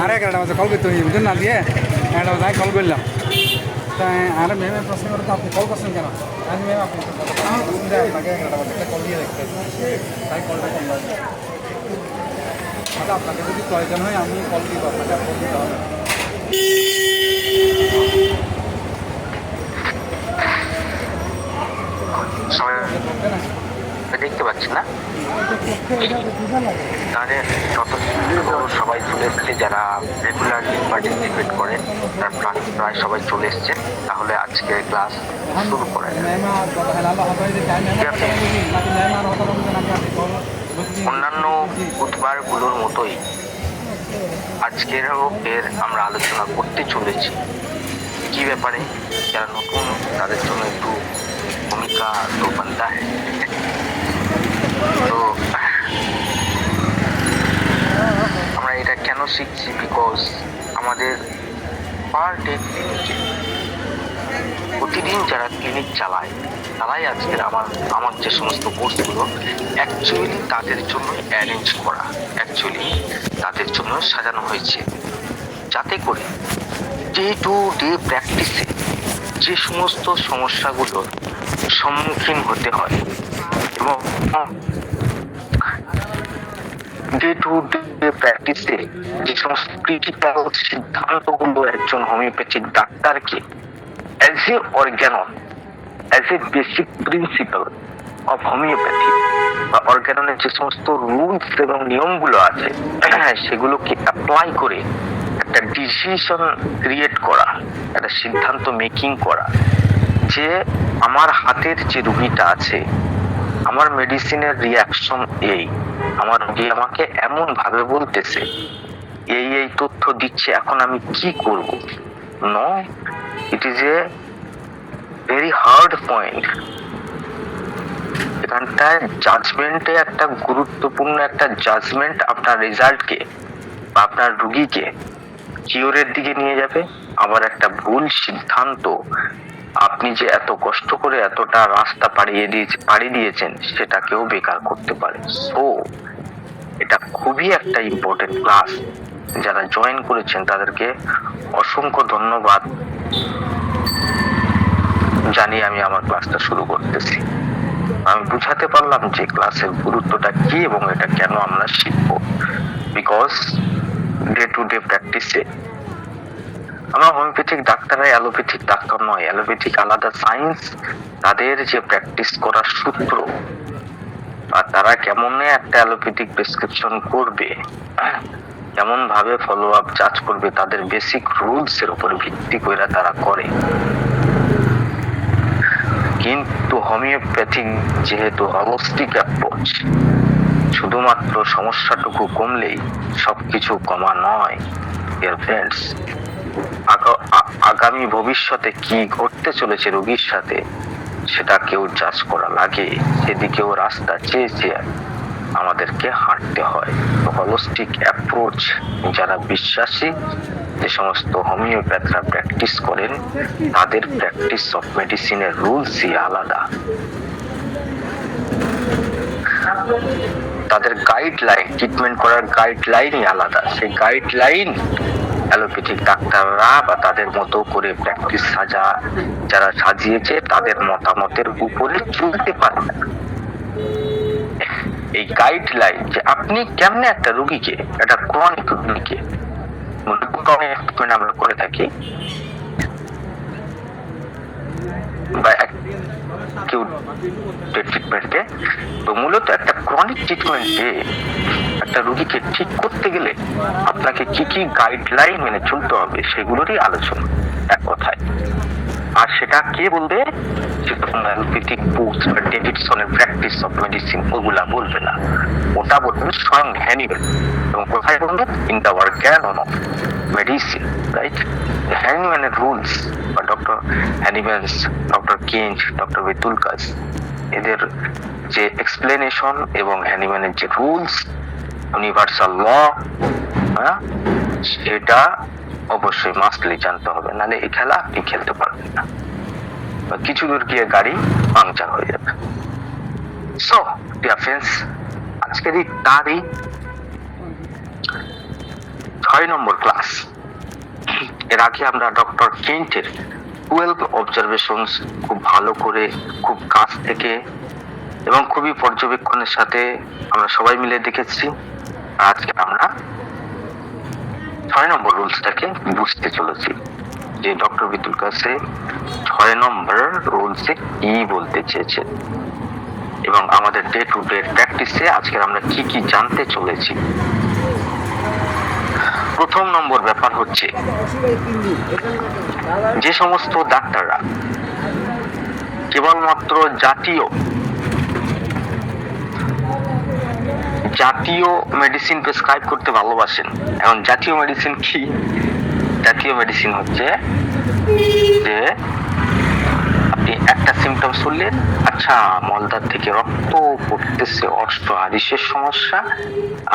আরে একটা মাঝে কল করতে বুঝলেন না দিয়ে একটা মাঝে কল করলাম তাই আর ম্যামে প্রশ্ন করতে আপনি কল করছেন কেন আমি ম্যাম আপনি আপনাকে একটা মাঝে কল দিয়ে দেখতে তাই কলটা করলাম আচ্ছা আপনাকে যদি প্রয়োজন হয় আমি কল দিব আপনাকে কল দিতে হবে দেখতে পাচ্ছি না তাহলে সবাই চলে এসছে যারা রেগুলারলি পার্টিসিপেট করে তার প্রায় সবাই চলে এসছে তাহলে আজকে ক্লাস শুরু করা যায় অন্যান্য বুধবারগুলোর মতোই আজকেরও আমরা আলোচনা করতে চলেছি কি ব্যাপারে যারা নতুন তাদের জন্য একটু ভূমিকা তো বানতা হ্যায় তো আমরা এটা কেন শিখছি বিকজ আমাদের পার ডে ক্লিনিকে প্রতিদিন যারা ক্লিনিক চালায় তারাই আজকের আমার যে সমস্ত কোর্সগুলো অ্যাকচুয়ালি তাদের জন্য অ্যারেঞ্জ করা অ্যাকচুয়ালি তাদের জন্য সাজানো হয়েছে যাতে করে ডে টু ডে প্র্যাকটিসে যে সমস্ত সমস্যাগুলোর সম্মুখীন হতে হয় এবং ডে টু ডে প্র্যাকটিসে যে সমস্ত ক্রিটিক্যাল সিদ্ধান্তগুলো একজন হোমিওপ্যাথিক ডাক্তারকে as a Organon as a basic principal of homeopathy বা অর্গাননের যে সমস্ত রুলস এবং নিয়মগুলো আছে সেগুলোকে অ্যাপ্লাই করে একটা ডিসিশন ক্রিয়েট করা একটা সিদ্ধান্ত মেকিং করা যে আমার হাতের যে রুগীটা আছে আমার মেডিসিনের রিয়াকশন আমার রুগী আমাকে এমন ভাবে বলতেছে এই তথ্য দিচ্ছে এখন আমি কি করব no it is a very hard point এখানটায় জাজমেন্টে একটা গুরুত্বপূর্ণ একটা জাজমেন্ট আপনার রেজাল্টকে বা আপনার রুগীকে কিওরের দিকে নিয়ে যাবে আবার একটা ভুল সিদ্ধান্ত আপনি যে এত কষ্ট করে এতটা রাস্তা পাড়ি দিয়েছেন সেটাকেও বেকার করতে পারে সো এটা খুবই একটা ইম্পর্টেন্ট ক্লাস যারা জয়েন করেছেন তাদেরকে অসংখ্য ধন্যবাদ জানিয়ে আমি আমার ক্লাসটা শুরু করতেছি আমি বুঝাতে পারলাম যে ক্লাসের গুরুত্বটা কি এবং এটা কেন আমরা শিখবো বিকজ ডে টু ডে প্র্যাকটিসে আমরা হোমিওপ্যাথিক ডাক্তাররা অ্যালোপ্যাথিক ডাক্তার নয় অ্যালোপ্যাথিক আলাদা সায়েন্স তাদের যে প্র্যাকটিস করার সূত্র আর তারা কেমন একটা অ্যালোপ্যাথিক প্রেসক্রিপশন করবে কেমন ভাবে ফলো আপ জাজ করবে তাদের বেসিক রুলস এর উপর ভিত্তি করে তারা করে কিন্তু হোমিওপ্যাথিক যেহেতু হলিস্টিক অ্যাপ্রোচ শুধুমাত্র সমস্যাটুকু কমলেই সবকিছু কমা নয় ডিয়ার ফ্রেন্ডস আগামী ভবিষ্যতে কি ঘটতে চলেছে রোগীর সাথে সেটা কেউ জাজ করা লাগে সেদিকেও রাস্তা চেয়ে আমাদেরকে হাঁটতে হয় হলিস্টিক অ্যাপ্রোচ যারা বিশ্বাসী যে সমস্ত হোমিওপ্যাথরা প্র্যাকটিস করেন তাদের প্র্যাকটিস অফ মেডিসিনের রুলসই আলাদা তাদের গাইডলাইন ট্রিটমেন্ট করার গাইডলাইনই আলাদা সেই গাইডলাইন অ্যালোপ্যাথিক ডাক্তাররা বা তাদের মতো করে প্র্যাকটিস যারা সাজিয়েছে তাদের মতামতের উপরে চলতে পারে না এই গাইডলাইন যে আপনি কেমনে একটা রোগীকে একটা ক্রনিক রোগীকে আমরা করে থাকি বা ট্রিটমেন্টে তো মূলত একটা ক্রনিক ট্রিটমেন্টে একটা রোগীকে ঠিক করতে গেলে আপনাকে কি কি গাইডলাইন মেনে চলতে হবে সেগুলোরই আলোচনা এক কথায় আর সেটা কে বলবে অ্যালোপ্যাথিক বুকস বা ডেভিডসনের প্র্যাকটিস অফ মেডিসিন ওগুলা বলবে না ওটা বলবে স্বয়ং হ্যানিম্যান এবং কোথায় বলবে in the Organon of medicine right হ্যানিম্যানের রুলস বা doctor Hahnemann's doctor Kent's doctor Vithoulkas এদের যে এক্সপ্লেনেশন এবং হ্যানিম্যানের যে রুলস ইউনিভার্সাল ল সেটা অবশ্যই মাস্টলি জানতে হবে নাহলে এই খেলা আপনি খেলতে পারবেন না কিছু দূর গিয়ে গাড়ি পাংচার হয়ে যাবে সো ডিয়ার ফ্রেন্ডস আজকের এই তারিখ 6 নম্বর ক্লাস। এর আগে আমরা ডক্টর কেন্টের 12 অবজারভেশনস খুব ভালো করে, খুব কাছ থেকে এবং খুবই পর্যবেক্ষণের সাথে আমরা সবাই মিলে দেখেছি। আজকে আমরা 6 নম্বর রুলসটাকে বুঝতে চলেছি, যে ডক্টর বিতুল কাছে 6 নম্বর রুলসে কি বলতে চেয়েছে এবং আমাদের ডে টু ডে প্র্যাকটিসে আজকে আমরা কি কি জানতে চলেছি। প্রথম নম্বর ব্যাপার হচ্ছে, যে সমস্ত ডাক্তাররা কেবলমাত্র জাতীয় মেডিসিন প্রেসক্রাইব করতে ভালোবাসেন। এখন জাতীয় মেডিসিন কি? জাতীয় মেডিসিন হচ্ছে যে আপনি একটা সিমটম শুনলেন, আচ্ছা মলদার থেকে রক্ত পড়তেছে, অস্ট্রোহারিসের সমস্যা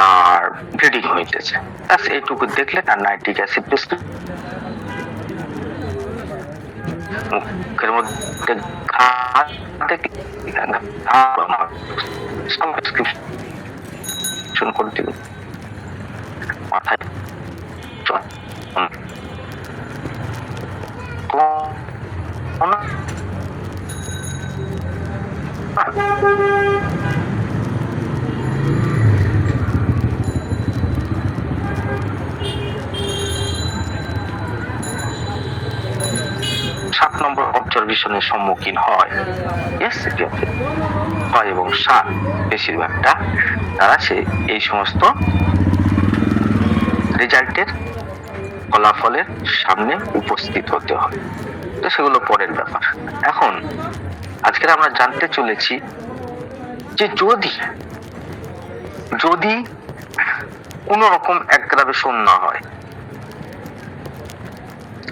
আর ব্লিডিং হইতেছে, ব্যাস এইটুকু দেখলেন, আর নাইট্রিক অ্যাসিড মুখের মধ্যে করে দিলেন, মাথায় সাত নম্বর অবজারভেশনের সম্মুখীন হয়। এবং 7 বেশিরভাগটা তারা এই সমস্ত রেজাল্টের ফলাফলের সামনে উপস্থিত হতে হয়। তো সেগুলো পরের ব্যাপার। এখন আজকে আমরা জানতে চলেছি যে যদি কোন রকম অ্যাগ্রাভেশন না হয়,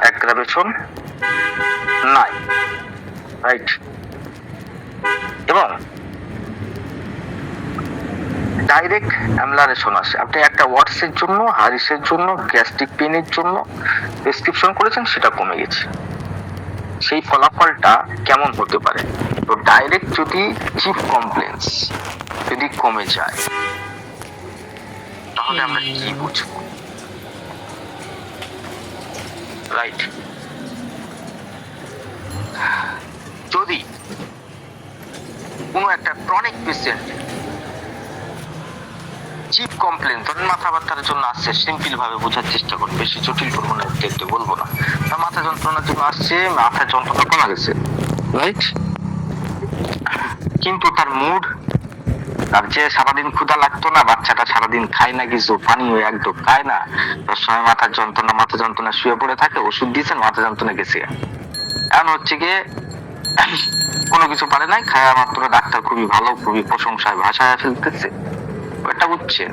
অ্যাগ্রাভেশন নাই, রাইট, এবং ডাইরেক্ট অ্যামলারেশন আসে, আপনি একটা ওয়াটসের জন্য, হারিসের জন্য, গ্যাস্ট্রিক পেনের জন্য প্রেসক্রিপশন করেছেন, সেটা কমে গেছে, সেই ফলাফলটা কেমন হতে পারে? তো ডাইরেক্ট যদি চিফ কমপ্লেন্স যদি কমে যায়, তাহলে আমরা কি বুঝবো? রাইট, যদি কোনো একটা ক্রনিক পেশেন্ট চিফ কমপ্লেন, ধরেন মাথা ব্যথার জন্য আসছে, সিম্পল ভাবে বোঝার চেষ্টা করুন, বেশি জটিল করবো না, দেখতে বলবো না, মাথা যন্ত্রণার জন্য আসছে, মাথার যন্ত্রণা কমে গেছে, রাইট, কিন্তু তার মুড, তার যে সারাদিন ক্ষুধা লাগতো না, বাচ্চাটা সারাদিন খায় না, কিছু পানিও একদম খায় না, তার সময় মাথা যন্ত্রণা শুয়ে পড়ে থাকে, ওষুধ দিয়েছেন, মাথা যন্ত্রণা গেছে, এখন হচ্ছে গিয়ে কোনো কিছু পারে নাই, খায়া মাত্র ডাক্তার খুবই ভালো, খুবই প্রশংসায় ভাষায় ফেলতেছে, এটা বুঝছেন।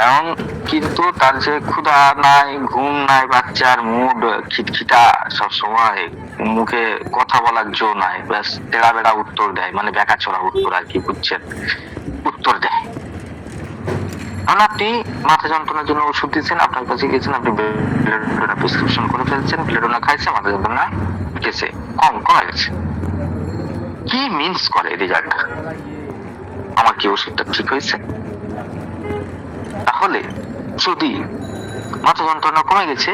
এবং কিন্তু তার যে ক্ষুধা নাই, ঘুম নাই, বাচ্চার মুড খিটখিটা, সব সময় মুখে কথা বলার জো নাই, ব্যাস তেড়া বেড়া উত্তর দেয়, মানে বেকাচোরা উত্তর আর কি, বুঝছেন, উত্তর দেয়। এখন আপনি মাথা যন্ত্রণার জন্য ওষুধ দিচ্ছেন, আপনার কাছে গেছেন, আপনি বেলেডোনা প্রেসক্রিপশন করে ফেলছেন, বেলেডোনা খাইছে, মাথা যন্ত্রণা গেছে, কমে গেছে। কি মিন্স করে রেজাল্ট? আমার কি ওষুধটা ঠিক হয়েছে? তাহলে যদি মাথা যন্ত্রণা কমে গেছে,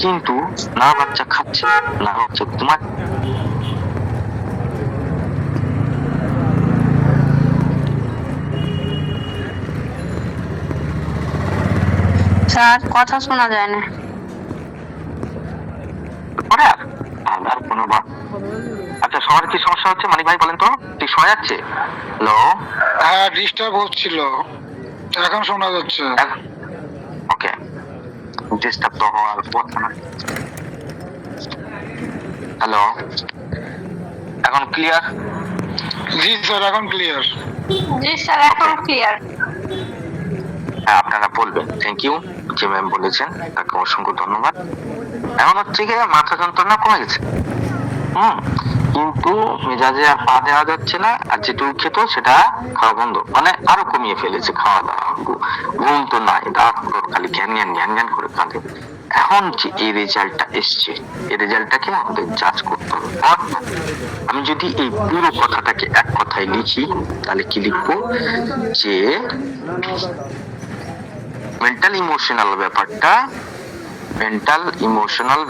কিন্তু না বাচ্চা খাচ্ছে, না বাচ্চা ঘুমাচ্ছে, স্যার কথা শোনা যায় না। আর কোনো আচ্ছা, সবার কি সমস্যা হচ্ছে? মানিক ভাই বলেন তো, ঠিক শোনা যাচ্ছে? হ্যালো, হ্যাঁ ডিস্টার্ব হচ্ছিল, এখন শোনা যাচ্ছে। ওকে, ডিস্টার্ব তো হওয়ার কথা না। হ্যালো, এখন ক্লিয়ার? জি স্যার, এখন ক্লিয়ার। জি স্যার, এখন ক্লিয়ার। হ্যাঁ, আপনারা বলবেন। থ্যাংক ইউ, যে ম্যাম বলেছেন তাকে অসংখ্য ধন্যবাদ। এখন হচ্ছে গিয়ে মাথা যন্ত্রণা কমে গেছে, কিন্তু মেজাজে আর পা দেওয়া যাচ্ছে না, আর যেটুকু খেত সেটা খাওয়া বন্ধ, মানে আরো কমিয়ে ফেলেছে খাওয়া দাওয়া, ঘুম তো নাই, রাত খালি ঘ্যান করে কাঁদে। এখন যে এই রেজাল্টটা এসছে, এই রেজাল্টটাকে আমাদের জাজ করতে হবে। অর্থাৎ আমি যদি এই পুরো কথাটাকে এক কথায় লিখি, তাহলে কি লিখবো? যে মেন্টাল ইমোশনাল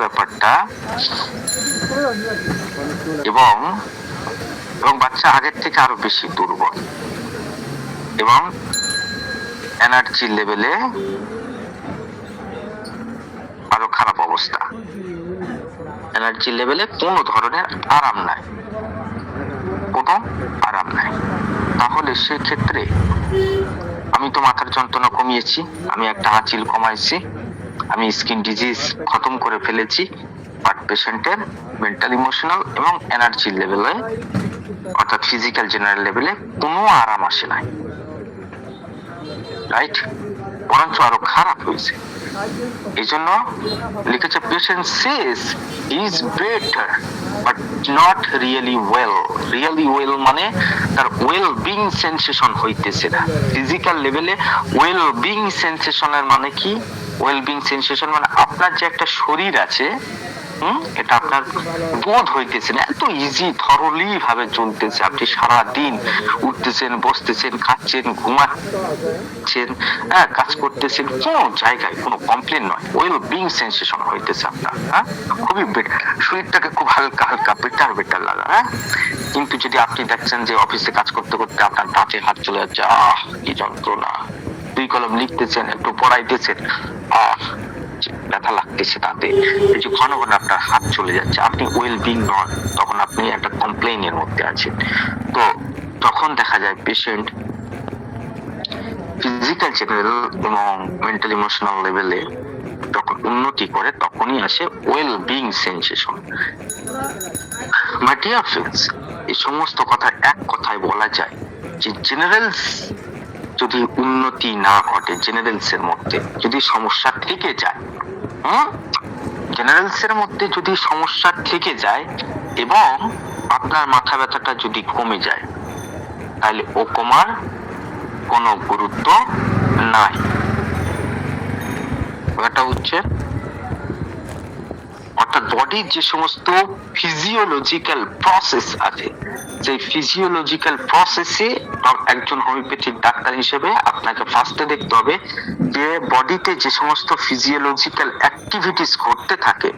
ব্যাপারটা এবং বাচ্চা আগের থেকে আরো বেশি দুর্বল এবং এনার্জি লেভেলে আরো খারাপ অবস্থা, এনার্জি লেভেলে কোনো ধরনের আরাম নাই, তাহলে সেক্ষেত্রে আমি তো মাথার যন্ত্রণা কমিয়েছি, আমি একটা আঁচিল কমাইছি, আমি স্কিন ডিজিজ খতম করে ফেলেছি, বাট পেশেন্টের মেন্টাল ইমোশনাল এবং এনার্জি লেভেলে অর্থাৎ ফিজিক্যাল জেনারেল লেভেলে কোনো আরাম আসে নাই, রাইট? বরঞ্চ আরো খারাপ হয়েছে। এই জন্য লিখেছে patient says is better but not really well মানে তার ওয়েল বিং সেন্সেশন হইতেছে না। ফিজিক্যাল লেভেলে ওয়েল বিং সেন্সেশনের মানে কি? ওয়েল বিং সেন্সেশন মানে আপনার যে একটা শরীর আছে, এটা আপনার বোধ হইতেছে না, এত ইজি থরলি ভাবে চলতেছে, আপনি সারা দিন উঠতেছেন, বসতেছেন, খাচ্ছেন, ঘুমাচ্ছেন, কাজ করতেছেন, কোনো জায়গায় কোনো কমপ্লেন নয়, ওয়েল বিং সেন্সেশন হইতেছে আপনার, খুবই বেটার, শরীরটাকে খুব হালকা বেটার লাগা। কিন্তু যদি আপনি দেখছেন যে অফিসে কাজ করতে করতে আপনার দাঁতে হাত চলে যাচ্ছে, কি যন্ত্রণা, 2 কলম লিখতেছেন, একটু পড়াইতেছেন, ব্যথা লাগতেছে তাতে, এই যে ঘন ঘন আপনার হাত চলে যাচ্ছে, আপনি ওয়েল বিং নন, তখন আপনি একটা কমপ্লেইনের মধ্যে আছেন। তো তখন দেখা যায় পেশেন্ট ফিজিক্যাল জেনারেল এবং মেন্টাল ইমোশনাল লেভেলে যখন উন্নতি করে তখনই আসে well being sensation. My dear friends, এই সমস্ত কথা এক কথায় বলা যায় যে জেনারেলস যদি উন্নতি না ঘটে, জেনারেলসের মধ্যে যদি সমস্যা থেকে যায়, জেনারেলসের মধ্যে যদি সমস্যা থেকে যায় এবং আপনার মাথা ব্যথাটা যদি কমে যায়, তাহলে ও কমার কোনো গুরুত্ব নাই। এটা হচ্ছে অর্থাৎ বডির যে সমস্ত ফিজিওলজিক্যাল প্রসেস আছে, সেই ফিজিওলজিক্যাল প্রসেসে একজন হোমিওপ্যাথিক ডাক্তার হিসেবে আপনাকে ফার্স্টে দেখতে হবে যে বডিতে যে সমস্ত ফিজিওলজিক্যাল অ্যাক্টিভিটিস ঘটতে থাকে,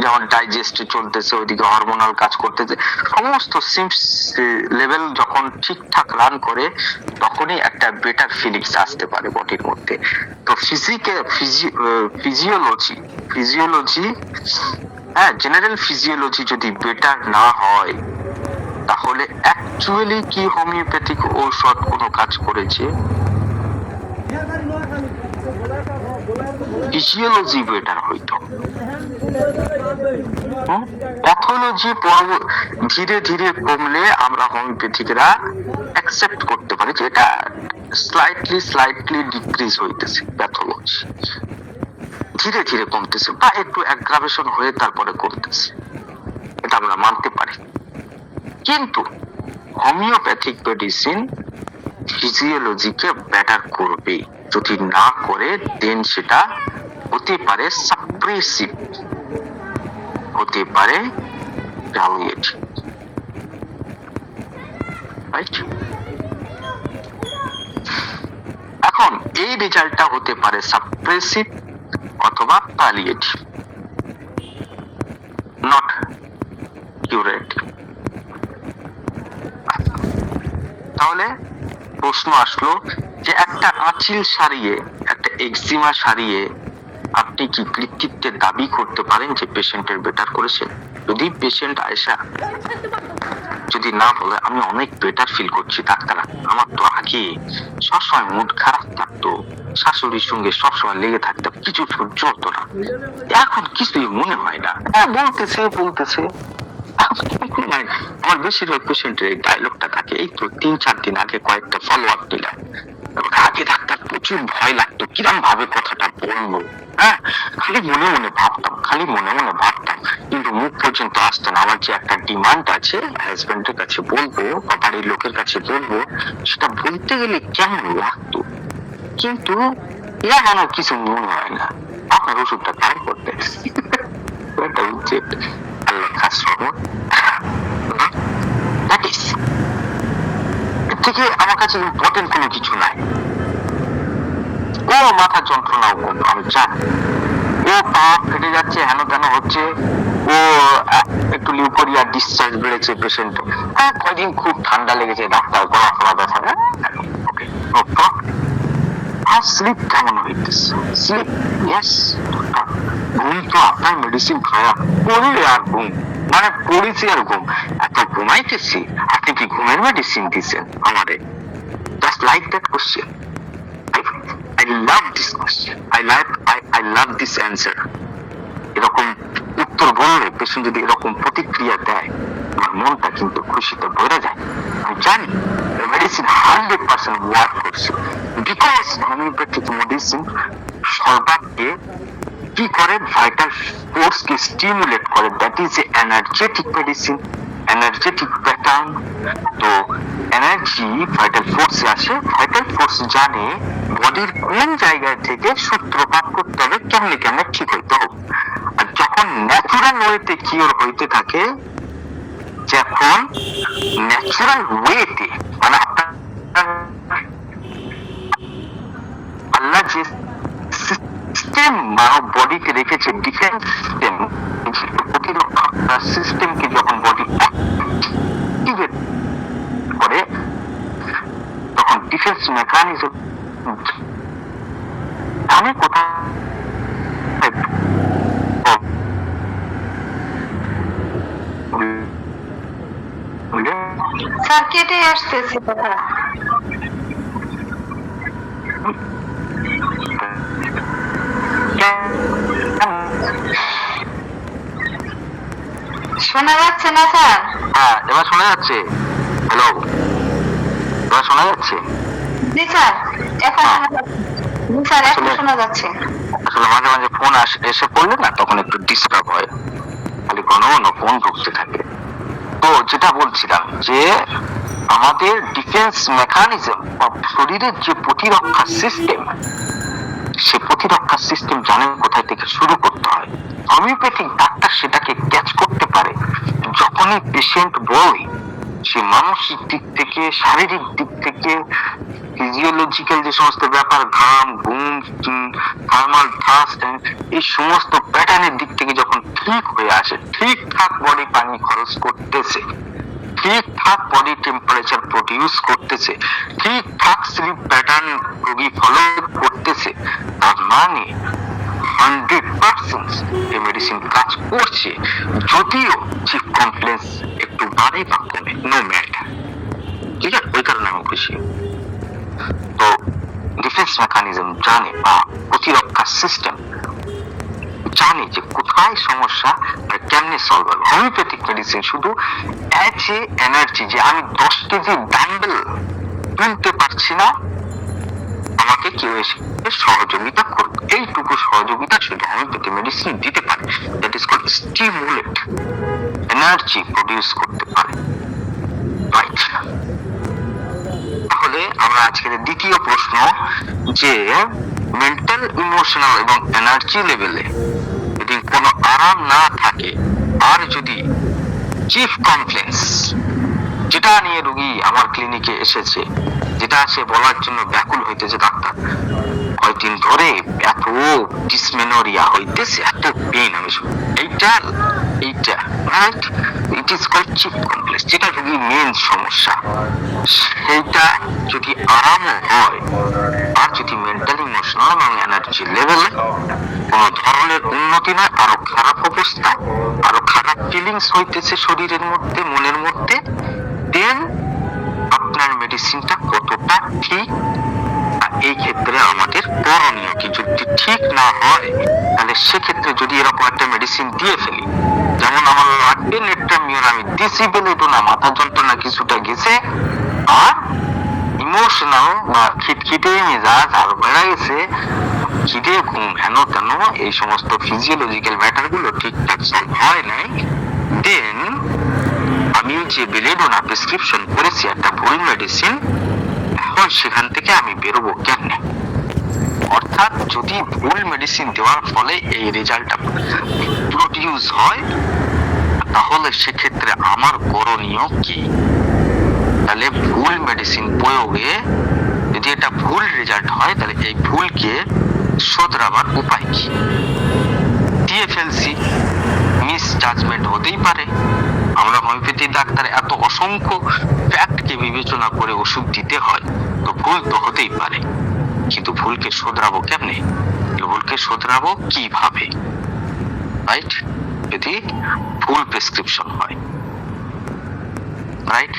যেমন ডাইজেস্ট চলতেছে, ওইদিকে হরমোনাল কাজ করতেছে, সমস্ত লেভেল যখন ঠিকঠাক রান করে তখনই একটা বেটার ফিলিংস আসতে পারে বডির মধ্যে। তো ফিজিওলজি জেনারেল ফিজিওলজি যদি বেটার না হয়, তাহলে অ্যাকচুয়ালি কি হোমিওপ্যাথিক ঔষধ কোনো কাজ করেছে? ফিজিওলজি বেটার হইতো, প্যাথোলজি ধীরে ধীরে কমলে আমরা হোমিওপ্যাথিকরা অ্যাকসেপ্ট করতে পারি যে এটা স্লাইটলি ডিক্রিজ হইতেছে, প্যাথোলজি ধীরে ধীরে কমতেছে বা একটু অ্যাগ্রাভেশন হয়ে তারপরে কমতেছে, এটা আমরা মানতে পারি। কিন্তু হোমিওপ্যাথিক মেডিসিন ফিজিওলজিকে বেটার করবে, যদি না করে দেন সেটা হতে পারে সাপ্রেসিভ, হতে পারে palliative, রাইট? এখন এই রেজাল্টটা হতে পারে সাপ্রেসিভ অথবা palliative, নট কিউরেটিভ। তাহলে প্রশ্ন আসলো যে একটা আঁচিল সারিয়ে, একটা এক্সিমা সারিয়ে আপনি কি কৃতিত্বের দাবি করতে পারেন যে পেশেন্টের বেটার করেছে? যদি পেশেন্ট আয়সা যদি না বলে আমি অনেক বেটার ফিল করছি ডাক্তার, আমার তো আগে সবসময় মুড খারাপ থাকতো, শাশুড়ির সঙ্গে সবসময় লেগে থাকতাম, কিছু সহ্য হতো না, এখন কিছুই মনে হয় না, বলতেছে আমার বেশিরভাগ পেশেন্টের এই ডায়লগটা থাকে। এই তো 3-4 দিন আগে কয়েকটা ফলো আপ নিলাম, আগে ডাক্তার প্রচুর ভয় লাগতো কিরম ভাবে কথাটা বলবো, খালি মনে মনে ভাবতাম, কিন্তু মুখ পর্যন্ত আসতো না। আমার যে একটা ডিমান্ড আছে, হাজবেন্ডের কাছে বলবো বা বাড়ির লোকের কাছে বলবো, সেটা বলতে গেলে কেমন লাগতো, কিন্তু এখন আর কিছু মনে হয় না। আপনার ওষুধটা পার করতে এটা হচ্ছে আল্লাহ খাস রহমত। এর থেকে আমার কাছে ইম্পর্টেন্ট কোনো কিছু নাই। ও মাথা যন্ত্রণাও করতো, আমি জানি। ও পা ফেটে যাচ্ছে, হেন তেন হচ্ছে, ও একটু লিউকোরিয়া ডিসচার্জ বেড়েছে পেশেন্ট, কয়দিন খুব ঠান্ডা লেগেছে, ডাক্তার গলা ফলা ব্যথা, ওকে নো প্রবলেম। আর স্লিপ কেমন হইতেছে? Sleep, yes. ঘুম তো আপনার মেডিসিন খাওয়া পড়লে আর ঘুম, মানে পড়েছি আর ঘুম, এত ঘুমাইতেছি, আপনি কি ঘুমের মেডিসিন দিচ্ছেন আমারে? Just like that question. I love this question. I love this answer. এরকম উত্তর বললে পেশেন্ট যদি এরকম প্রতিক্রিয়া দেয়, আমার মনটা কিন্তু খুশিতে ভরে যায়। আমি জানি মেডিসিন 100% ওয়ার্ক করছে, বিকজ হোমিওপ্যাথিক মেডিসিন সর্বাগ্রে কি করে, ভাইটাল ফোর্স কে স্টিমুলেট করে, that is a energetic medicine, energetic pattern. তো এনার্জি ভাইটাল ফোর্সে আসে, ভাইটাল ফোর্স জানে বডির কোন জায়গা থেকে সূত্রপাত করতে হবে, কেমনে কেমনে ঠিক হইতে হবে। আর যখন ন্যাচুরাল ওয়েতে কিওর হইতে থাকে, যখন ন্যাচুরাল ওয়েতে, মানে আল্লাহ যে সিস্টেম মানব বডিকে রেখেছে, ডিফেন্স সিস্টেম, প্রতিরক্ষা সিস্টেমকে যখন বডি অ্যাক্টিভেট করে, তখন ডিফেন্স মেকানিজম আমি কোথায় স্যার কেটে আসতেছে কথা। শোনা যাচ্ছে না স্যার? হ্যাঁ, এবার শোনা যাচ্ছে। হ্যালো, এবার শোনা যাচ্ছে? জি স্যার, এখন শোনা যাচ্ছে। জি স্যার, এখন শোনা যাচ্ছে। আসলে মাঝে মাঝে ফোন এসে পড়লে না, তখন একটু ডিস্টার্ব হয়, খালি ঘন ঘন ফোন ঢুকতে থাকে। তো যেটা বলছিলাম যে আমাদের ডিফেন্স মেকানিজম, শরীরের যে প্রতিরক্ষা সিস্টেম, সে প্রতিরক্ষা সিস্টেম জানে কোথায় থেকে শুরু করতে হয়। হোমিওপ্যাথিক ডাক্তার সেটাকে ক্যাচ করতে পারে যখনই পেশেন্ট বলে সে মানসিক দিক থেকে, শারীরিক দিক থেকে, ফিজিওলজিক্যাল যে সমস্ত ব্যাপার, ঘাম, ঘুম, থার্মাল থ্রাস্ট, এই সমস্ত প্যাটার্নের দিক থেকে যখন ঠিক হয়ে আসে, ঠিকঠাক বডি পানি খরচ করতেছে, ঠিকঠাক বডি টেম্পারেচার প্রডিউস করতেছে, ঠিকঠাক স্লিপ প্যাটার্ন রোগী ফলো করতেছে, তার মানে 100% এই মেডিসিন কাজ করছে। যদিও চিফ কমপ্লেন্স একটু বাড়ে বা কমে, নো ম্যাটার, ঠিক আছে, ওই কারণে আমি খুশি। তো ডিফেন্স মেকানিজম জানে, বা প্রতিরক্ষা সিস্টেম জানে যে কোথায় সমস্যা আর কেমনে সলভ হবে। হোমিওপ্যাথিক মেডিসিন শুধু অ্যাজ এ এনার্জি, যে আমি 10 কেজি ডাম্বেল তুলতে পারছি না, আমাকে কেউ এসে সহযোগিতা করবে, এইটুকু সহযোগিতা শুধু হোমিওপ্যাথি মেডিসিন দিতে পারে। That is called stimulate, energy produce করতে পারে, রাইট? তাহলে আমরা আজকের দ্বিতীয় প্রশ্ন, যে মেন্টাল, ইমোশনাল এবং এনার্জি লেভেলে যদি কোনো আরাম না থাকে, আর যদি চিফ কমপ্লেন্স, যেটা নিয়ে রোগী আমার ক্লিনিকে এসেছে, যেটা সে বলার জন্য ব্যাকুল হইতেছে, ডাক্তার কয়েকদিন ধরে এত ডিসমেনোরিয়া হইতেছে, এত পেন, আমি এইটা right, it is called chief complex, যেটা রোগী মেন সমস্যা, সেইটা যদি আরামও হয়, আর যদি মেন্টাল, ইমোশনাল এবং এনার্জি লেভেলে কোন ধরনের উন্নতি নয়, আরো খারাপ অবস্থা, আরো খারাপ ফিলিংস হইতেছে শরীরের মধ্যে, মনের মধ্যে, দেন আপনার মেডিসিনটা কতটা ঠিক, এই ক্ষেত্রে আমাদের করণীয় কি। যদি ঠিক না হয়, তাহলে সেক্ষেত্রে যদি এরকম একটা মেডিসিন দিয়ে ফেলি, যেমন আমার লাগবে নেট্রামিওর, আমি দিছি বলে তো না, মাথা যন্ত্রণা কিছুটা গেছে, আর ইমোশনাল বা খিটখিটে মেজাজ আর বেড়া গেছে, খিদে, ঘুম, হেন তেন, এই সমস্ত ফিজিওলজিক্যাল ম্যাটার গুলো ঠিকঠাক সলভ হয় নাই, দেন আমি যে বেলেডোনা প্রেসক্রিপশন করেছি একটা ভুল মেডিসিন, এখন সেখান থেকে আমি বেরোবো কেমনে? অর্থাৎ যদি ভুল মেডিসিন দেওয়ার ফলে এই রেজাল্টটা প্রডিউস হয়, তাহলে সেক্ষেত্রে আমার করণীয় কি? তাহলে ভুল মেডিসিন প্রয়োগে যদি এটা ভুল রেজাল্ট হয় তাহলে এই ভুলকে শোধরাবার উপায় কি? TFLC মিস জাজমেন্ট হতেই পারে। আমরা হোমিওপ্যাথি ডাক্তার এত অসংখ্য ফ্যাক্টকে বিবেচনা করে ওষুধ দিতে হয়, তো ভুল তো হতেই পারে, কিন্তু ভুলকে শোধরাবো কেমনে? ভুলকে শোধরাবো কিভাবে? রাইট? যদি ভুল প্রেসক্রিপশন হয়, রাইট?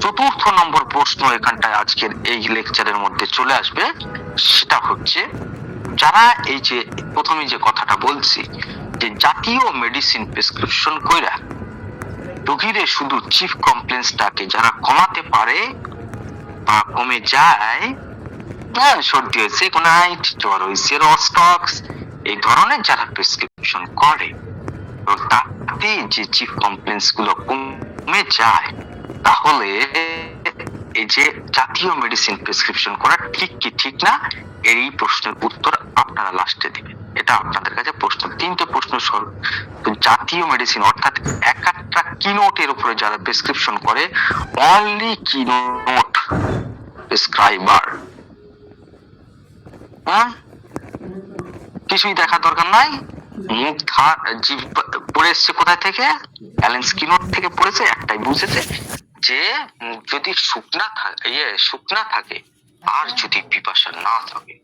চতুর্থ নম্বর প্রশ্ন এখানটায় আজকের এই লেকচারের মধ্যে চলে আসবে, সেটা হচ্ছে যারা এই যে প্রথমে যে কথাটা বলছি যে জাতীয় মেডিসিন প্রেসক্রিপশন কইরা রোগীরে শুধু চিফ কমপ্লেন্সটাকে যারা কমাতে পারে বা কমে যায়, সর্দি হয়েছে, কোনাইট, জ্বর হয়েছে, রস্টক্স, এই ধরনের যারা প্রেসক্রিপশন করে তাতে যে চিফ কমপ্লেন্স গুলো কমে যায়, তাহলে এই যে জাতীয় মেডিসিন প্রেসক্রিপশন করা ঠিক কি ঠিক না, এই প্রশ্নের উত্তর আপনারা লাস্টে দিবেন। এটা আপনাদের কাছে প্রশ্ন, তিনটে প্রশ্ন সলভ। তো জাতীয় মেডিসিন অর্থাৎ এক একটা কিনোটের উপরে যারা প্রেসক্রিপশন করে, অনলি কিনোট প্রেসক্রাইবার, কিছুই দেখার দরকার নাই। মুখ জীব পড়ে এসছে কোথায় থেকে? অ্যালেন স্কিনর থেকে পড়েছে। একটাই বুঝেছে যে মুখ যদি শুকনা থাকে আর যদি পিপাসা না থাকে,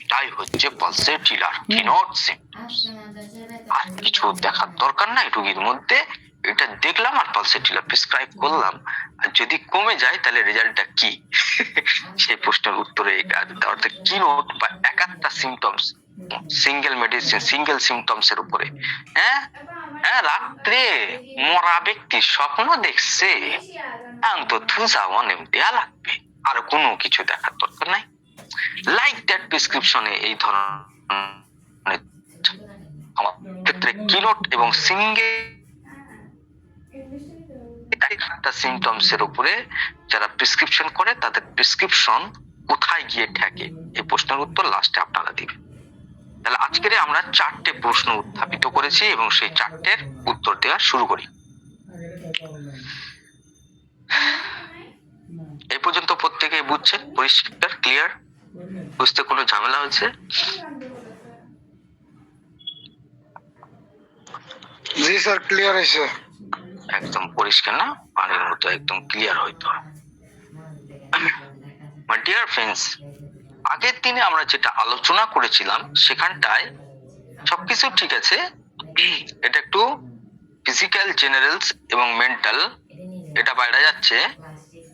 এটাই হচ্ছে পালসেটিলার কিনোট সিম্পটমস। আর কিছু দেখার দরকার নাই রোগীর মধ্যে, এটা দেখলাম আর পালসেটিলার প্রেসক্রাইব করলাম। আর যদি কমে যায় তাহলে রেজাল্টটা কি? সেই প্রশ্নের উত্তরে অর্থাৎ কিনোট বা একাত্তা symptoms, single medicine, single symptoms এর উপরে। রাত্রে মরা ব্যক্তি স্বপ্ন দেখছে, অন্তত যাওয়ানে দেয়া লাগবে, আর কোনো কিছু দেখার দরকার নাই। লাইক দ্যাট প্রেসক্রিপশনে এই ধরনের ক্ষেত্রে কিনোট এবং সিঙ্গেল সিমটমস এর উপরে যারা প্রেসক্রিপশন করে তাদের প্রেসক্রিপশন কোথায় গিয়ে ঠেকে, এই প্রশ্নের উত্তর লাস্টে আপনারা দিবেন। তাহলে আজকে আমরা 4টে প্রশ্ন উত্থাপিত করেছি এবং সেই 4টের উত্তর দেওয়া শুরু করি। এই পর্যন্ত প্রত্যেকেই বুঝছেন? পরিষ্কার, ক্লিয়ার? বুঝতে কোনো ঝামেলা হয়েছে? জি স্যার, ক্লিয়ার হয়েছে। একদম পরিষ্কার না? পানির মতো একদম ক্লিয়ার হইতো। মাই ডিয়ার ফ্রেন্ডস, আগের দিনে আমরা যেটা আলোচনা করেছিলাম সেখানটায় সবকিছু ঠিক আছে, এটা একটু ফিজিক্যাল, জেনারেলস এবং মেন্টাল এটা বাইরে যাচ্ছে,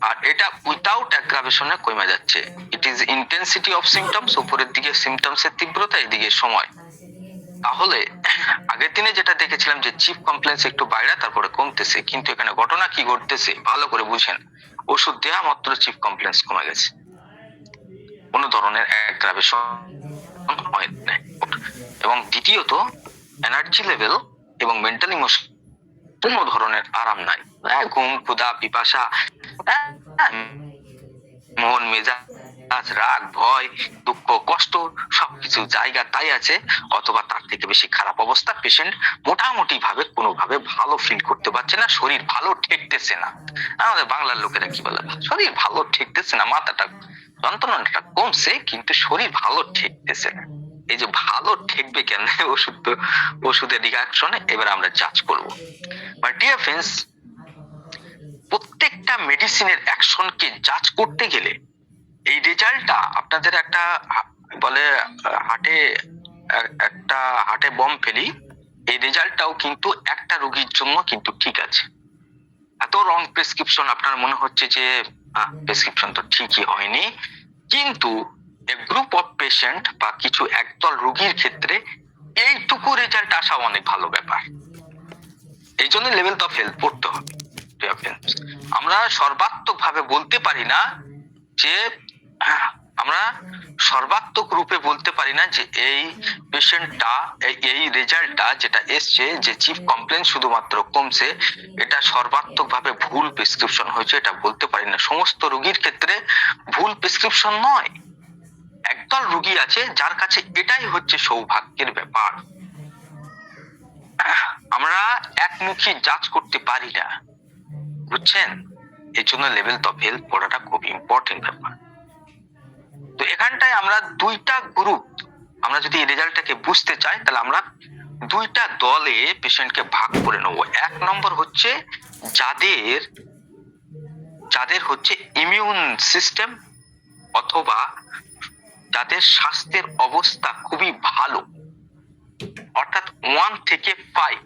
আর এটা উইদাউট অ্যাগ্রাভেশনে কমে যাচ্ছে। It is intensity of symptoms, উপরের দিকে সিমটমস এর তীব্রতা, এদিকে সময়। তাহলে আগের দিনে যেটা দেখেছিলাম যে চিফ কমপ্লেন্স একটু বাইরে তারপরে কমতেছে, কিন্তু এখানে ঘটনা কি ঘটতেছে ভালো করে বুঝেন। ওষুধ দেওয়া মাত্র চিফ কমপ্লেন্স কমে গেছে, কোনো ধরনের অ্যাগ্রাভেশন হয় না। এবং দ্বিতীয়ত এনার্জি লেভেল এবং মেন্টাল ইমোশন কোনো ধরনের আরাম নাই। ঘুম, ক্ষুধা, পিপাসা, মন মেজাজ, রাগ, ভয়, দুঃখ, কষ্ট সবকিছু জায়গা তাই আছে, অথবা তার থেকে বেশি খারাপ অবস্থা। পেশেন্ট মোটামুটি ভাবে কোনোভাবে ভালো ফিল করতে পারছে না, শরীর ভালো ঠেকতেছে না। আমাদের বাংলার লোকেরা কি বলে, শরীর ভালো ঠেকতেছে না, মাথাটা যন্ত্রণাটা কমছে কিন্তু শরীর ভালো ঠেকতেছে না। এই যে ভালো ঠেকবে কেন, ওষুধের রিঅ্যাকশনে এবার আমরা জাজ করব। বাট ডিয়ার ফ্রেন্ডস, প্রত্যেকটা মেডিসিনের অ্যাকশনকে জাজ করতে গেলে এই রেজাল্টটা আপনাদের একটা বলে হাটে বম ফেলি, এই রেজাল্টটাও কিন্তু একটা রোগীর জন্য কিন্তু ঠিক আছে। এত রং প্রেসক্রিপশন আপনার মনে হচ্ছে যে প্রেসক্রিপশন তো ঠিকই হয়নি, কিন্তু গ্রুপ অফ পেশেন্ট বা কিছু একদল রোগীর ক্ষেত্রে এইটুকু রেজাল্ট আসা অনেক ভালো ব্যাপার। এই জন্য লেভেল অফ হেলথ পড়তে হবে। আমরা সর্বাত্মক ভাবে বলতে পারি না যে এই পেশেন্টটা, এই রেজাল্টটা যেটা এসছে যে চিফ কমপ্লেন শুধুমাত্র কমছে, এটা সর্বাত্মক ভাবে ভুল প্রেসক্রিপশন হয়েছে, এটা বলতে পারি না। সমস্ত রোগীর ক্ষেত্রে ভুল প্রেসক্রিপশন নয়, একদল রোগী আছে যার কাছে এটাই হচ্ছে সৌভাগ্যের ব্যাপার। আমরা একমুখী জাজ করতে পারি না, বুঝছেন? এর জন্য লেভেল অফ হেলথ পড়াটা খুব ইম্পর্টেন্ট ব্যাপার। তো এখানটায় আমরা দুইটা গ্রুপ, আমরা যদি এই রেজাল্টটাকে বুঝতে চাই তাহলে আমরা দুইটা দলে পেশেন্টকে ভাগ করে নেব। এক নম্বর হচ্ছে যাদের হচ্ছে ইমিউন সিস্টেম অথবা যাদের স্বাস্থ্যের অবস্থা খুবই ভালো, অর্থাৎ 1 থেকে 5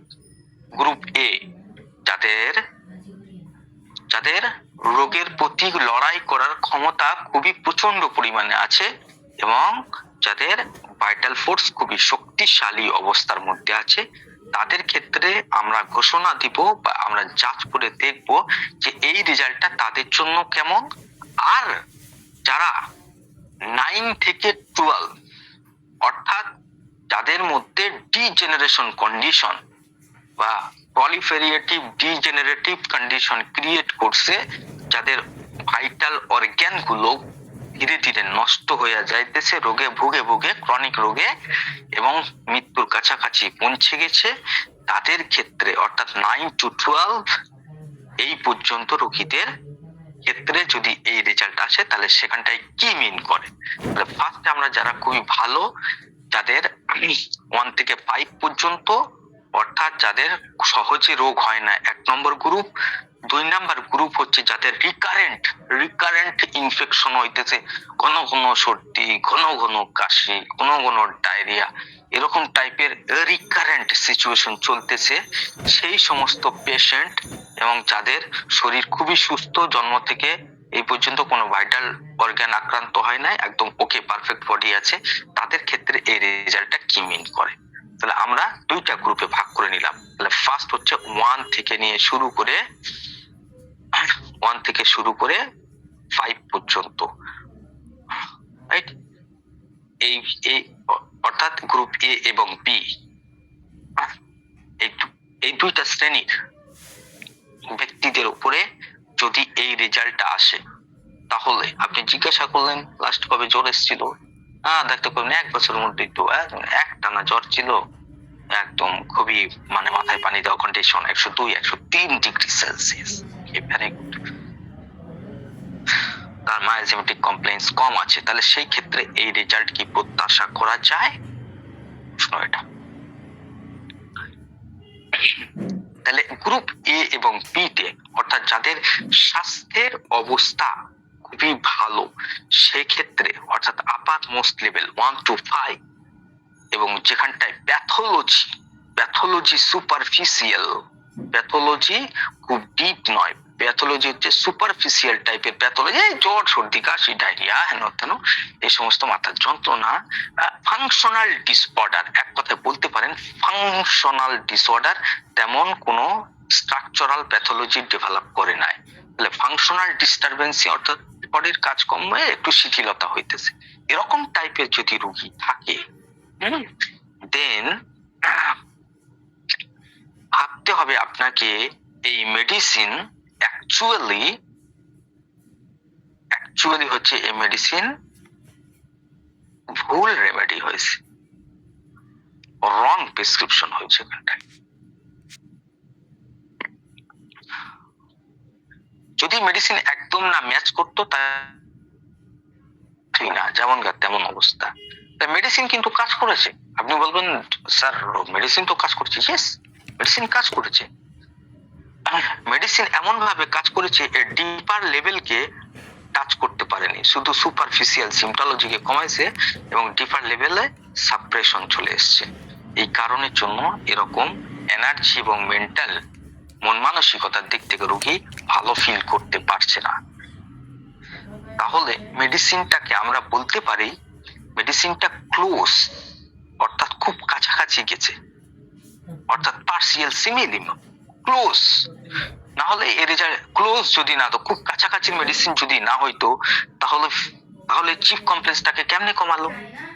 গ্রুপ এ, যাদের রোগের প্রতি লড়াই করার ক্ষমতা খুবই প্রচন্ড পরিমাণে আছে এবং যাদের ভাইটাল ফোর্স খুবই শক্তিশালী অবস্থার মধ্যে আছে, তাদের ক্ষেত্রে আমরা ঘোষণা দিব বা আমরা যাচ করে দেখব যে এই রেজাল্টটা তাদের জন্য কেমন। আর যারা 9 থেকে 12 অর্থাৎ যাদের মধ্যে ডিজেনারেশন কন্ডিশন বা প্রলিফেরেটিভ ডিজেনারেটিভ কন্ডিশন ক্রিয়েট করছে, যাদের ভাইটাল অর্গান গুলো ধীরে ধীরে নষ্ট হয়ে যাইতেছে রোগে ভুগে ভুগে, ক্রনিক রোগে এবং মৃত্যুর কাছাকাছি পৌঁছে গেছে, তাদের ক্ষেত্রে অর্থাৎ 9 to 12 এই পর্যন্ত রোগীদের ক্ষেত্রে যদি এই রেজাল্ট আসে তাহলে সেখানটায় কি মিন করে। তাহলে ফার্স্টে আমরা যারা খুবই ভালো, যাদের 1 থেকে 5 পর্যন্ত অর্থাৎ যাদের সহজে রোগ হয় না, 1 নম্বর গ্রুপ। 2 নম্বর গ্রুপ হচ্ছে যাদের রিকারেন্ট ইনফেকশন হইতেছে, ঘন ঘন সর্দি, ঘন ঘন কাশি, ঘন ঘন ডায়রিয়া, এরকম টাইপের রিকারেন্ট সিচুয়েশন চলতেছে, সেই সমস্ত পেশেন্ট এবং যাদের শরীর খুবই সুস্থ, জন্ম থেকে এই পর্যন্ত কোনো ভাইটাল অর্গান আক্রান্ত হয় না, একদম ওকে পারফেক্ট বডি আছে, তাদের ক্ষেত্রে এই রেজাল্টটা কি মিন করে। তাহলে আমরা দুইটা গ্রুপে ভাগ করে নিলাম। তাহলে ফার্স্ট হচ্ছে 1 থেকে শুরু করে 5 পর্যন্ত, রাইট? এই অর্থাৎ গ্রুপ এ এবং বি, এই দুইটা শ্রেণীর ব্যক্তিদের উপরে যদি এই রেজাল্টটা আসে, তাহলে আপনি জিজ্ঞাসা করলেন লাস্ট কবে জ্বর এসেছিল, দেখতে পাবেন 1 বছরের মধ্যেই তো একটানা জ্বর ছিল, একদম খুবই মানে মাথায় পানি দেওয়া condition, 102 103 degree Celsius, very good. তার মায়োজেমেটিক কমপ্লেইন্স কম আছে, তাহলে সেই ক্ষেত্রে এই রেজাল্ট কি প্রত্যাশা করা যায়? এটা তাহলে গ্রুপ এ এবং বি তে অর্থাৎ যাদের স্বাস্থ্যের অবস্থা খুবই ভালো, সেই ক্ষেত্রে অর্থাৎ আপার মোস্ট লেভেল 1 to 5 এবং যেখানটায় প্যাথোলজি সুপারফিশিয়াল, প্যাথোলজি খুব ডিপ নয়, প্যাথোলজি হচ্ছে সুপারফিশিয়াল টাইপের প্যাথোলজি, জ্বর সর্দি কাশি ডায়রিয়া হেন তেন এই সমস্ত মাথার যন্ত্রণা, ফাংশনাল ডিসঅর্ডার, এক কথায় বলতে পারেন ফাংশনাল ডিসঅর্ডার, তেমন কোনো স্ট্রাকচারাল প্যাথোলজি ডেভেলপ করে নাই। তাহলে ফাংশনাল ডিস্টারবেন্সি অর্থাৎ বডির কাজকর্মে একটু শিথিলতা হইতেছে, এরকম টাইপের যদি রোগী থাকে, দেন ভাবতে হবে আপনাকে এই মেডিসিন অ্যাকচুয়ালি হচ্ছে এই মেডিসিন ভুল রেমেডি হয়েছে, রং প্রেসক্রিপশন হয়েছে। যদি মেডিসিন একদম না ম্যাচ করতো তাই না, যেমন তেমন অবস্থা, মেডিসিন কিন্তু কাজ করেছে। আপনি বলবেন স্যার মেডিসিন তো কাজ করছে, ইয়েস মেডিসিন কাজ করেছে, মেডিসিন এমন ভাবে কাজ করেছে এর ডিপার লেভেলকে টাচ করতে পারেনি, শুধু সুপারফিশিয়াল সিম্পটোলজিকে কমাইছে এবং ডিপার লেভেলে সাপ্রেশন চলে এসছে। এই কারণের জন্য এরকম এনার্জি এবং মেন্টাল মন মানসিকতার দিক থেকে রোগী ভালো ফিল করতে পারছে না। তাহলে মেডিসিনটাকে আমরা বলতে পারি মেডিসিনটা ক্লোজ, অর্থাৎ খুব কাছাকাছি গেছে, অর্থাৎ পার্সিয়াল সিমিলিম ক্লোজ। না হলে এর রেজাল্ট ক্লোজ যদি না তো খুব কাছাকাছি মেডিসিন যদি না হইতো তাহলে চিফ কমপ্লেক্সটাকে কেমনে কমালো?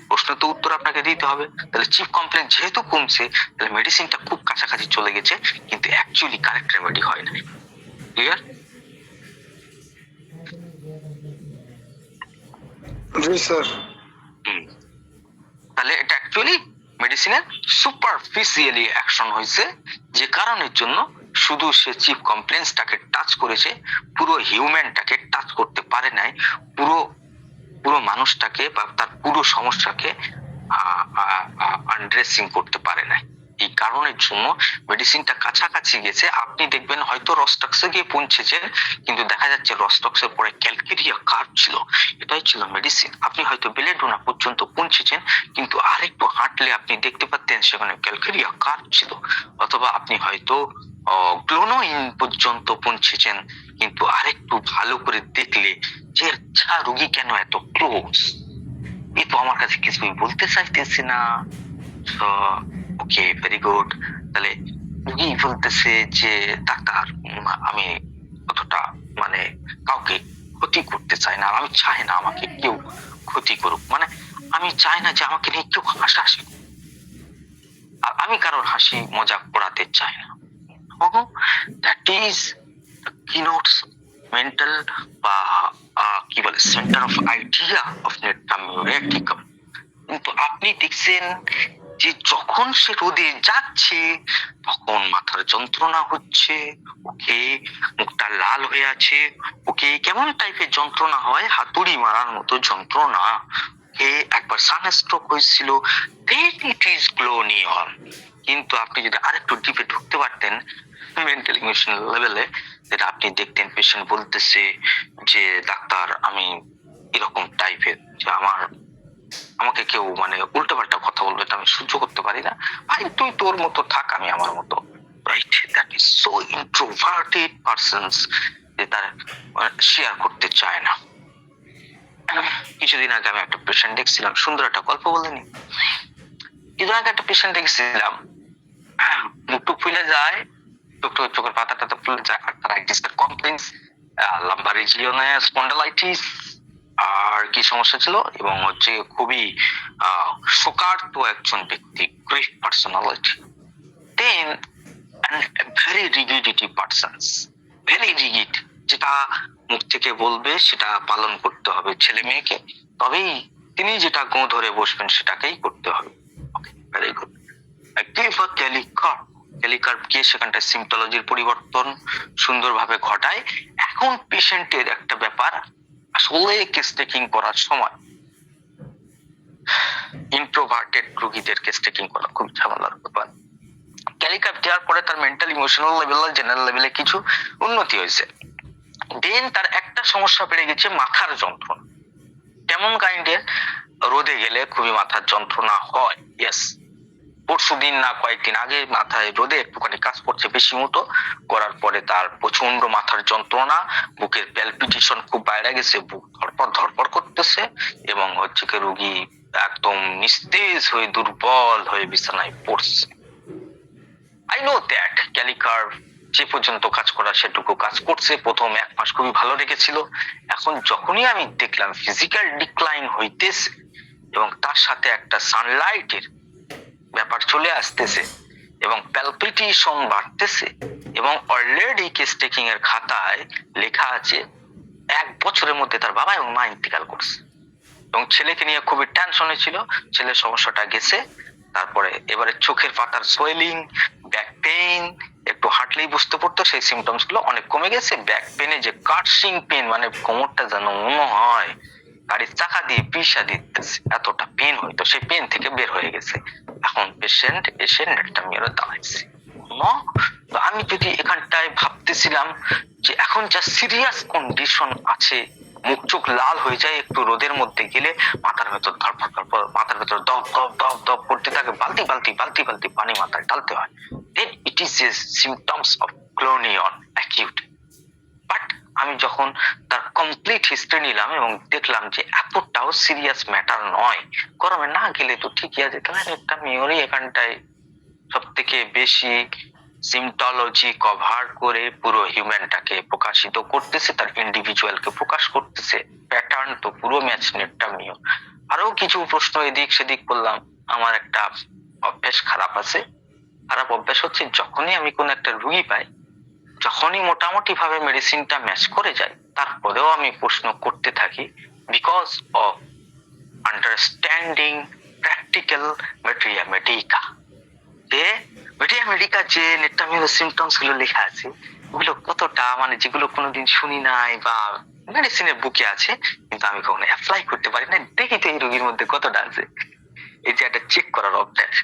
প্রশ্ন তো উত্তর আপনাকে দিতে হবে। তাহলে চিফ কমপ্লেক্স যেহেতু কমছে, তাহলে মেডিসিনটা খুব কাছাকাছি চলে গেছে, কিন্তু অ্যাকচুয়ালি কারেক্ট রেমেডি হয় না। ক্লিয়ার? জি স্যার। তাহলে এটা অ্যাকচুয়ালি মেডিসিনের সুপারফিশিয়ালি অ্যাকশন হয়েছে, যে কারণের জন্য শুধু সে চিফ কমপ্লেন্সটাকে টাচ করেছে, পুরো হিউম্যানটাকে টাচ করতে পারে নাই, পুরো পুরো মানুষটাকে বা তার পুরো সমস্যাকে আনড্রেসিং করতে পারে নাই। এই কারণের জন্য মেডিসিনটা কাছাকাছি গেছে। আপনি দেখবেন হয়তো রস্টক্সে গিয়ে পৌঁছেছেন, কিন্তু দেখা যাচ্ছে রস্টক্সের পরে ক্যালকেরিয়া কার্ভ ছিল, এটাই ছিল মেডিসিন। আপনি হয়তো বেলেডোনা পর্যন্ত পৌঁছেছেন, কিন্তু আরেকটু হাঁটলে আপনি দেখতে পাচ্ছেন সেখানে ক্যালকেরিয়া কার্ভ ছিল। অথবা আপনি হয়তো গ্লোনোইন পর্যন্ত পৌঁছেছেন, কিন্তু আরেকটু ভালো করে দেখলে যে আচ্ছা রোগী কেন এত ক্লোজ, এ তো আমার কাছে কিছুই বলতে চাইতেছে না। ওকে, ভেরি গুড। তাহলে রোগী বলতেছে যে ডাক্তার আমি অতটা মানে কাউকে ক্ষতি করতে চাই না, আর আমি চাই না আমাকে কেউ ক্ষতি করুক, মানে আমি চাই না যে আমাকে নিয়ে কেউ হাসাহাসি করুক, আর আমি কারোর হাসি মজাক করাতে চাই না। দ্যাট ইজ কিনোটস মেন্টাল বা কি বলে সেন্টার অফ আইডিয়া অফ নেট্রামিউরেটিকাম। কিন্তু আপনি দেখছেন যে যখন সে রোদে যাচ্ছে তখন মাথার যন্ত্রণা হচ্ছে, ওকে মুখটা লাল হয়ে আছে, ওকে কেমন টাইপের যন্ত্রণা হয়, হাতুড়ি মারার মতো যন্ত্রণা, ওকে একবার সানস্ট্রোক হয়েছিল, then it is গ্লোনিয়ন। কিন্তু আপনি যদি আরেকটু ডিপে ঢুকতে পারতেন মেন্টাল ইমোশনাল লেভেলে, যেটা আপনি দেখতেন পেশেন্ট বলতেছে যে ডাক্তার আমি এরকম টাইপের, যে আমাকে কেউ মানে উল্টোপাল্টা কথা বলবে তো আমি সহ্য করতে পারি না, ভাই তুই তোর মতো থাক আমি আমার মতো, right? That is so introverted persons, যে তারা শেয়ার করতে চায় না। কিছুদিন আগে আমি একটা পেশেন্ট দেখছিলাম, সুন্দর একটা গল্প বলেনি, কিছুদিন আগে একটা পেশেন্ট দেখছিলাম, মুখটুক ফুলে যায়, চোখের পাতা টাতা ফুলে যায়, আর তার আইটিসের কমপ্লেন্স, লাম্বার রিজিয়নে স্পন্ডালাইটিস, আর কি সমস্যা ছিল, এবং হচ্ছে খুবই শোকার্ত একজন ব্যক্তি, গ্রেট পার্সোনালিটি, দেন ভেরি রিগিডিটি পার্সনস, ভেরি রিগিড, যেটা মুখ থেকে বলবে সেটা পালন করতে হবে ছেলে মেয়েকে, তবেই তিনি যেটা গো ধরে বসবেন সেটাকেই করতে হবে। ওকে, ভেরি গুড। ক্যালিকার্ভ গিয়ে সেখানটায় সিম্পটোলজির পরিবর্তন সুন্দরভাবে ঘটায়। এখন পেশেন্টের একটা ব্যাপার, আসলে কেস টেকিং করার সময় ইন্ট্রোভার্টেড রোগীদের কেস টেকিং করা খুব ঝামেলার ব্যাপার। ক্যালিকার্ভ দেওয়ার পরে তার মেন্টাল ইমোশনাল লেভেল, জেনারেল লেভেলে কিছু উন্নতি হয়েছে, দেন তার একটা সমস্যা বেড়ে গেছে, মাথার যন্ত্রণা। কেমন কাইন্ডের? রোদে গেলে খুবই মাথার যন্ত্রণা হয়, ইয়েস। পরশুদিন না কয়েকদিন আগে মাথায় রোদে একটুখানি কাজ করছে বেশি মতো, করার পরে তার প্রচন্ড মাথার যন্ত্রণা, বুকের প্যালপিটেশন খুব বাইরে গেছে, বুক ধরপড় করতেছে, এবং হচ্ছে কি রোগী একদম নিস্তেজ হয়ে দুর্বল হয়ে বিছানায় পড়ছে। আই নো দ্যাট ক্যালিকার্ভ যে পর্যন্ত কাজ করা সেটুকু কাজ করছে, প্রথম 1 মাস খুবই ভালো রেখেছিল। এখন যখনই আমি দেখলাম ফিজিক্যাল ডিক্লাইন হইতেছে এবং তার সাথে একটা সানলাইটের ব্যাপার চলে আসতেছে এবং প্যালপিটেশন বাড়তেছে, এবং অলরেডি কেস টেকিং এর খাতায় লেখা আছে 1 বছরের মধ্যে তার বাবা এবং মা ইন্তেকাল করছে, এবং ছেলেকে নিয়ে খুবই টেনশনে ছিল, ছেলের সমস্যাটা গেছে। তারপরে এবারে চোখের পাতার সোয়েলিং, ব্যাক পেইন, একটু হাঁটলেই বুঝতে পারতো সেই সিমটমস গুলো অনেক কমে গেছে। ব্যাক পেনে যে কাটসিং পেন, মানে কোমরটা যেন মনে হয় গাড়ির চাকা দিয়ে পিষা দিতেছে, এতটা পেন হইতো, সেই পেন থেকে বের হয়ে গেছে। এখন পেশেন্ট এসে নেটটা মেরে দাঁড়াইছে। তো আমি যদি এখানটায় ভাবতেছিলাম যে এখন যা সিরিয়াস কন্ডিশন আছে, মুখ চোখ লাল হয়ে যায় একটু রোদের মধ্যে গেলে, মাথার ভেতর ধরপড়, মাথার ভেতর দপ দপ দপ দপ করতে থাকে, বালতি বালতি বালতি বালতি পানি মাথায় ঢালতে হয়, then it is a symptoms of গ্লোনিয়ন acute। But আমি যখন তার কমপ্লিট হিস্ট্রি নিলাম এবং দেখলাম যে এতটাও সিরিয়াস ম্যাটার নয়, গরমে না গেলে তো ঠিকই আছে, তাহলে একটা মেয়রই এখানটায় সব থেকে বেশি সিমটোলজি কভার করে পুরো হিউম্যানটাকে প্রকাশিত করতেছে, তার ইন্ডিভিজুয়ালকে প্রকাশ করতেছে, প্যাটার্ন তো পুরো ম্যাচ নেটটা নিয়ে। আরো কিছু প্রশ্ন এদিক সেদিক করলাম। আমার একটা অভ্যাস খারাপ আছে, খারাপ অভ্যাস হচ্ছে যখনই আমি কোন একটা রুগী পাই, যখনই মোটামুটি ভাবে মেডিসিনটা ম্যাচ করে যায়, তারপরেও আমি প্রশ্ন করতে থাকি, because of understanding practical materia medica, যে মিডিয়া মেডিকা যে নেট্টামিওর সিমটমস গুলো লেখা আছে ওগুলো কতটা মানে যেগুলো কোনোদিন শুনি নাই বা মেডিসিনের বুকে আছে কিন্তু আমি কখনো অ্যাপ্লাই করতে পারি না, দেখি তো এই রোগীর মধ্যে কতটা আছে, এই যে একটা চেক করার অভ্যাস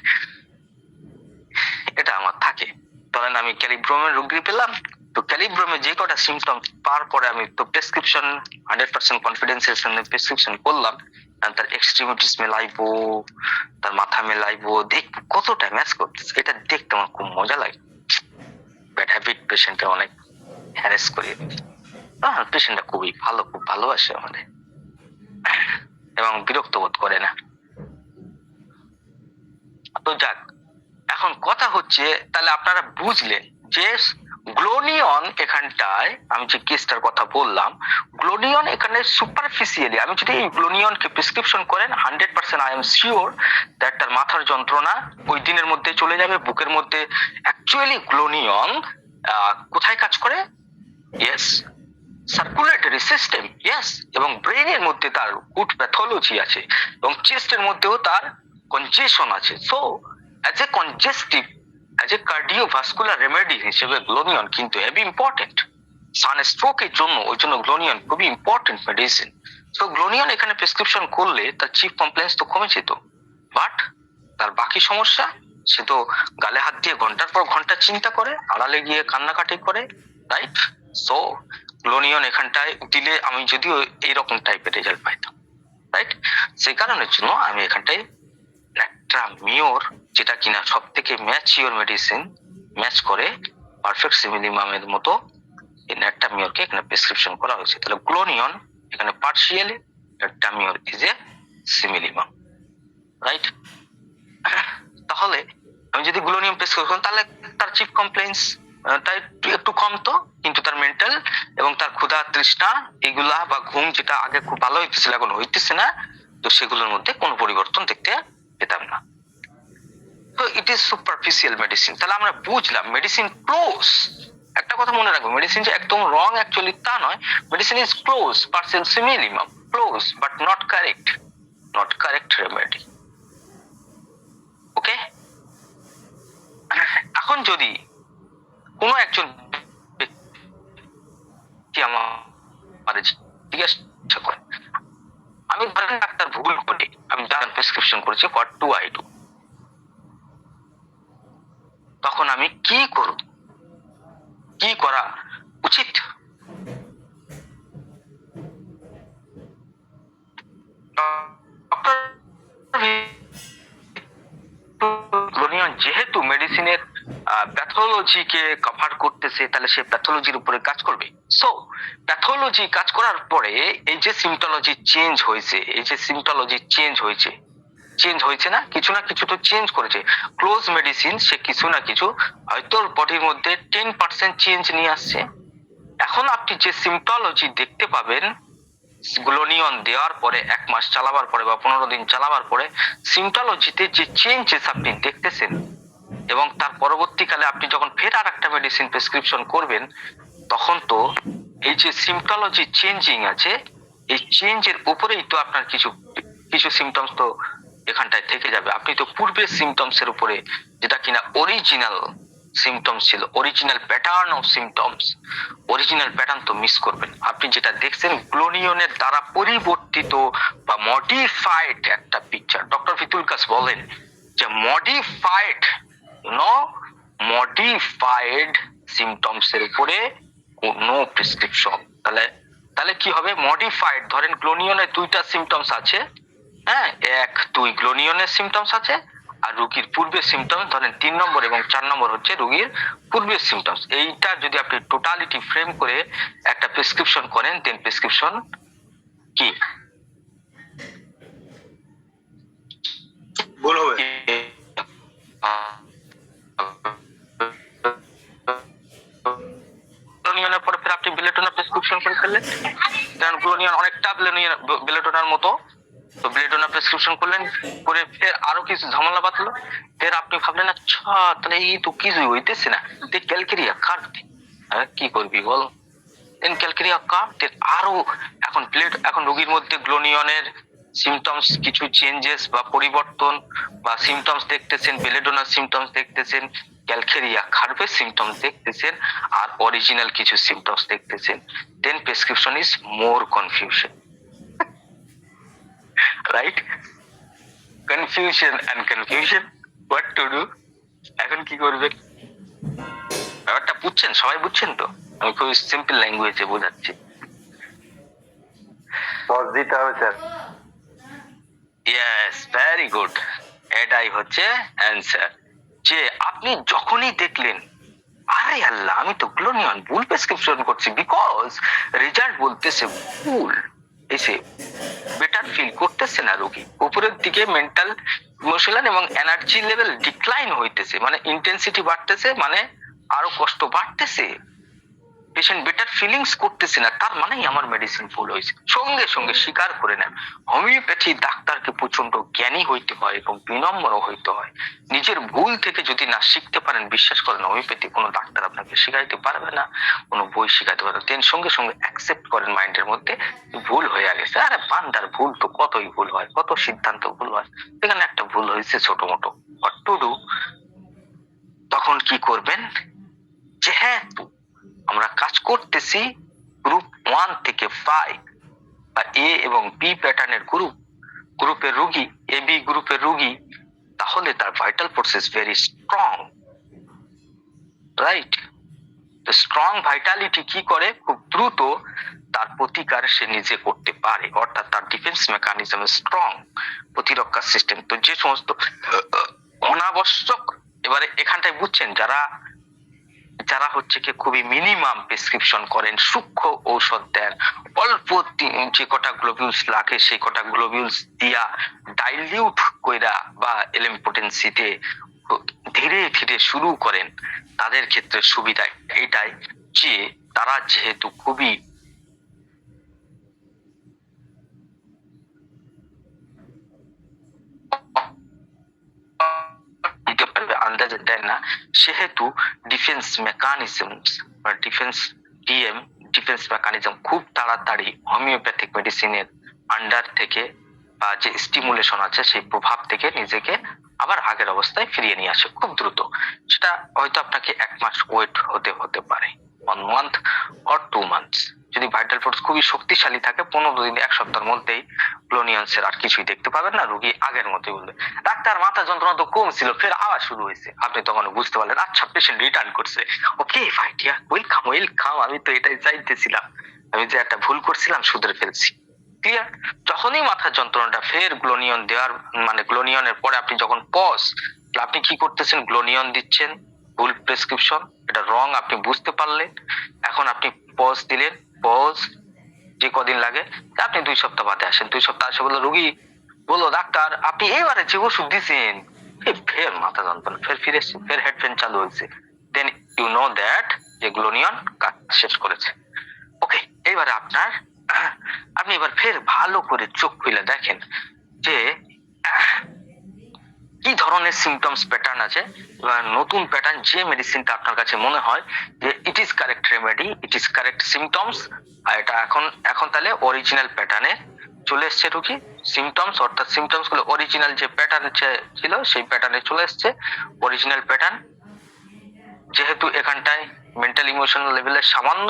এটা আমার থাকে। ধরেন আমি ক্যালিব্রোমের রোগী পেলাম, তো ক্যালিব্রোমে যে কটা সিমটম পাওয়ার পরে আমি তো প্রেসক্রিপশন 100% কনফিডেন্সের সঙ্গে প্রেসক্রিপশন করলাম, আর তার এক্সট্রিমিটিস মেলাইবো, তার মাথা মেলাইবো, দেখবো কতটা ম্যাচ করতেছে, এটা দেখতে আমার খুব মজা লাগে। ব্যাড হ্যাবিট পেশেন্টকে অনেক হ্যারেস করিয়ে দিই, পেশেন্টটা খুবই ভালো, খুব ভালোবাসে আমাদের এবং বিরক্ত বোধ করে না। তো যাক, এখন কথা হচ্ছে তাহলে আপনারা বুঝলেন যে গ্লোনিয়ন এখানটায় আমি যে কেসটার কথা বললাম, গ্লোনিয়ন এখানে সুপারফিশিয়ালি আমি যদি এই গ্লোনিয়নকে প্রেসক্রিপশন করেন 100% আই এম শিওর দ্যাট তার মাথার যন্ত্রণা ওই দিনের মধ্যে চলে যাবে, বুকের মধ্যে। অ্যাকচুয়ালি গ্লোনিয়ন কোথায় কাজ করে? ইয়েস, সার্কুলেটরি সিস্টেম, ইয়েস, এবং ব্রেনের মধ্যে তার গুড প্যাথোলজি আছে এবং চেস্টের মধ্যেও তার কনজেশন আছে। So as a congestive, as a cardiovascular remedy হিসেবে গ্লোনিয়ন কিন্তু হেভি ইম্পর্টেন্ট। সানস্ট্রোকের জন্য ওই জন্য গ্লোনিয়ন খুবই ইম্পর্টেন্ট মেডিসিন। সো গ্লোনিয়ন এখানে প্রেসক্রিপশন করলে তার চিফ কমপ্লেন্স তো কমে যেত, বাট তার বাকি সমস্যা, সে তো গালে হাত দিয়ে ঘন্টার পর ঘন্টা চিন্তা করে, আড়ালে গিয়ে কান্নাকাটি করে, রাইট? সো গ্লোনিয়ন এখানটায় দিলে আমি যদিও এইরকম টাইপের রেজাল্ট পাইতাম, রাইট? সেই কারণের জন্য আমি এখানটায় নেট্টামিওর, যেটা কিনা সব থেকে ম্যাচিওর মেডিসিন, ম্যাচ করে পারফেক্ট সিমিলিমামের মতো, এই নেট্টামিওরকে এখানে প্রেসক্রিপশন করা হয়েছে। তাহলে গ্লোনিয়ন এখানে পার্শিয়ালি, নেট্টামিওর ইজ এ সিমিলিমাম, রাইট? তাহলে আমি যদি গ্লোনিয়ম প্রেসক্রিপশন করি তাহলে তার চিফ কমপ্লেন্স তাই একটু কম তো, কিন্তু তার মেন্টাল এবং তার ক্ষুধা তৃষ্ণা এগুলা বা ঘুম যেটা আগে খুব ভালো হইতেছিল এখন হইতেছে না, তো সেগুলোর মধ্যে কোনো পরিবর্তন দেখতে পেতাম না। তো ইট ইজ সুপারফিশিয়াল মেডিসিন। তাহলে আমরা বুঝলাম মেডিসিন ক্লোজ। একটা কথা মনে রাখবো, মেডিসিন যে একদম রং অ্যাকচুয়ালি তা নয়, medicine is close, partial similimum, close but not correct, not correct remedy. Okay, এখন যদি কোনো একজন ব্যক্তি আমার জিজ্ঞাসা করে, আমি ধরেন ডাক্তার ভুল করে আমি ডাক্তার প্রেসক্রিপশন করেছি হোয়াট ডু আই ডু, তখন আমি কি করব, কি করা উচিত? গ্লোনিয়ন যেহেতু মেডিসিনের প্যাথোলজিকে কভার করতেছে, তাহলে সে প্যাথোলজির উপরে কাজ করবে। সো প্যাথোলজি কাজ করার পরে এই যে সিমটোলজি চেঞ্জ হয়েছে, এই যে সিমটোলজি চেঞ্জ হয়েছে, চেঞ্জ হয়েছে না, কিছু না কিছু তো চেঞ্জ করেছে। ক্লোজ মেডিসিন সে কিছু না কিছু হয়তো বডির মধ্যে 10% চেঞ্জ নিয়ে আসছে। এখন আপনি যে সিমটোলজি দেখতে পাবেন গ্লোনিয়ন দেওয়ার পরে 1 মাস চালাবার পরে বা 15 দিন চালাবার পরে সিমটোলজিতে যে চেঞ্জেস আপনি দেখতেছেন, এবং তার পরবর্তীকালে আপনি যখন ফের আর একটা মেডিসিন প্রেসক্রিপশন করবেন, তখন তো এই যে সিমটোলজি চেঞ্জিং আছে, এই চেঞ্জের উপরেই তো আপনার কিছু কিছু সিমটমস তো এখানটায় থেকে যাবে। আপনি তো পূর্বের সিমটমস এর উপরে, যেটা কিনা অরিজিনাল সিমটমস ছিল, original pattern of symptoms, original pattern তো মিস করবেন। আপনি যেটা দেখছেন গ্লোনিয়নের দ্বারা পরিবর্তিত বা মডিফাইড একটা পিকচার। ডক্টর ভিতুলকাস বলেন যে মডিফাইড, মডিফাইড সিমটমস এর উপরে নো প্রেসক্রিপশন। তাহলে তাহলে কি হবে? মডিফাইড, ধরেন গ্লোনিয়নের 2টা সিমটমস আছে, হ্যাঁ 1, 2 গ্লোনিয়নের সিমটমস আছে, আর রোগীর পূর্বের সিমটমস ধরেন 3 নম্বর এবং 4 নম্বর হচ্ছে রোগীর পূর্বের সিমটমস। এইটা যদি আপনি টোটালিটি ফ্রেম করে একটা প্রেসক্রিপশন করেন, দেন প্রেসক্রিপশন কি ভুল হবে? গ্লোনিয়নের পরে ফের আপনি বেলেটোনা প্রেসক্রিপশন করে ফেললেন, কারণ গ্লোনিয়ন অনেকটা বেলেটোনার মতো, তো বেলেটোনা প্রেসক্রিপশন করলেন, করে ফের আরো কিছু ঝামেলা বাঁধলো, ফের আপনি ভাবলেন আচ্ছা তাহলে এই তো কিছুই হইতেছে না, তুই ক্যালকেরিয়া কার্ড কি করবি বল, দেন ক্যালকেরিয়া কার্ড আরো এখন রোগীর মধ্যে গ্লোনিয়নের সিমটমস কিছু চেঞ্জেস বা পরিবর্তন বা সিমটমস দেখতেছেন, বেলেডোনার সিমটমস দেখতেছেন, ক্যালকেরিয়া খার্ভের সিমটমস দেখতেছেন, আর অরিজিনাল কিছু সিমটমস দেখতেছেন, then prescription is more confusion, right? Confusion and confusion, what to do? এখন কি করবেন? ব্যাপারটা বুঝছেন? সবাই বুঝছেন তো? আমি খুব সিম্পল ল্যাঙ্গুয়েজে বোঝাচ্ছি। পজ দিতে হবে স্যার। Yes, very good. এটাই হচ্ছে অ্যান্সার। যে আপনি যখনই দেখলেন আরে আল্লাহ আমি তো গ্লোনিয়ন ভুল প্রেসক্রিপশন করছি, বিকজ রেজাল্ট বলতেছে ভুল, এসে বেটার ফিল করতেছে না রোগী, উপরের দিকে মেন্টাল ইমোশনাল এবং এনার্জি লেভেল ডিক্লাইন হইতেছে, মানে ইন্টেন্সিটি বাড়তেছে, মানে আরো কষ্ট বাড়তেছে, পেশেন্ট বেটার ফিলিংস করতেছে না, তার মানেই আমার মেডিসিন ভুল হয়েছে। সঙ্গে সঙ্গে স্বীকার করে নেন। হোমিওপ্যাথি ডাক্তারকে প্রচন্ড জ্ঞানী হইতে হয় এবং বিনম্র হইতে হয়। নিজের ভুল থেকে যদি না শিখতে পারেন, বিশ্বাস করেন হোমিওপ্যাথি কোনো ডাক্তার আপনাকে শিখাইতে পারবে না, কোনো বই শিখাইতে পারবে না। দেন সঙ্গে সঙ্গে অ্যাকসেপ্ট করেন মাইন্ডের মধ্যে ভুল হয়ে গেছে। আরে বান্দার ভুল তো কতই ভুল হয়, কত সিদ্ধান্ত ভুল হয়, এখানে একটা ভুল হয়েছে ছোট মোটো, হোয়াট টু ডু? তখন কি করবেন? যেহেতু আমরা কাজ করতেছি গ্রুপ 1 থেকে 5 বা এ এবং বি প্যাটার্নের গ্রুপের রোগী, এ বি গ্রুপের রোগী, তাহলে তার vital force is very strong, right? তো স্ট্রং ভাইটালিটি কি করে? খুব দ্রুত তার প্রতিকার সে নিজে করতে পারে, অর্থাৎ তার ডিফেন্স মেকানিজম স্ট্রং, প্রতিরক্ষা সিস্টেম। তো যে সমস্ত অনাবশ্যক, এবারে এখানটায় বুঝছেন, যারা হচ্ছে কি খুবই মিনিমাম প্রেসক্রিপশন করেন, সূক্ষ্ম ঔষধ দেন, অল্প যে কটা গ্লোবিউলস লাগে সেই কটা গ্লোবিউলস দিয়া ডাইলিউট কইরা বা এলিম্পোটেন্সিতে ধীরে ধীরে শুরু করেন, তাদের ক্ষেত্রে সুবিধা এটাই যে তারা যেহেতু খুবই আন্দাজে দেন না, সেহেতু ডিফেন্স মেকানিজম বা ডিফেন্স মেকানিজম খুব তাড়াতাড়ি হোমিওপ্যাথিক মেডিসিনের আন্ডার থেকে বা যে স্টিমুলেশন আছে সেই প্রভাব থেকে নিজেকে আবার আগের অবস্থায় ফিরিয়ে নিয়ে আসে খুব দ্রুত। সেটা হয়তো আপনাকে 1 মাস ওয়েট হতে পারে, 1 মান্থ অর 2 মান্থস। যদি ভাইটাল ফোর্স খুবই শক্তিশালী থাকে, 15 দিন 1 সপ্তাহের মধ্যেই ক্লোনিয়ন্সের আর কিছুই দেখতে পাবেন না, রোগী আগের মতোই বলবে ডাক্তার মাথা যন্ত্রণা তো কম ছিল, ফের আবার শুরু হয়েছে। আপনি তখন বুঝতে পারলেন আচ্ছা পেশেন্ট রিটার্ন করছে, ওকে ফাইন, ওয়েলকাম, আমি তো এটাই চাইতেছিলাম, আমি যে একটা ভুল করছিলাম শুধরে ফেলছি। ক্লিয়ার? যখনই মাথার যন্ত্রণাটা ফের গ্লোনিয়ন দেওয়ার, মানে গ্লোনিয়নের পরে আপনি যখন পজ, আপনি কি করতেছেন? গ্লোনিয়ন দিচ্ছেন, ভুল প্রেসক্রিপশন, এটা রং আপনি বুঝতে পারলেন, এখন আপনি পজ দিলেন, পজ যে কদিন লাগে আপনি 2 সপ্তাহ বাদে আসেন, 2 সপ্তাহ আসে বললো রোগী, বললো ডাক্তার আপনি এবারে যে ওষুধ দিয়েছেন ফের মাথা যন্ত্রণা, ফের ফিরে এসছে, ফের হেড পেন চালু হয়েছে, দেন ইউ নো দ্যাট যে গ্লোনিয়ন কাজ শেষ করেছে। ওকে, এবারে আপনি এবার ফের ভালো করে চোখ খুলে দেখেন যে কি ধরনের সিমটমস প্যাটার্ন আছে, এবার নতুন প্যাটার্ন যে মেডিসিনটা আপনার কাছে মনে হয় যে it is correct remedy, it is correct symptoms, আর এটা এখন তাহলে অরিজিনাল প্যাটার্নে চলে এসছে রোগী। সিমটমস অর্থাৎ সিমটমস গুলো অরিজিনাল যে প্যাটার্ন ছিল সেই প্যাটার্নে চলে এসছে, অরিজিনাল প্যাটার্ন। যেহেতু এখানটায় মেন্টাল ইমোশনাল লেভেলের সামান্য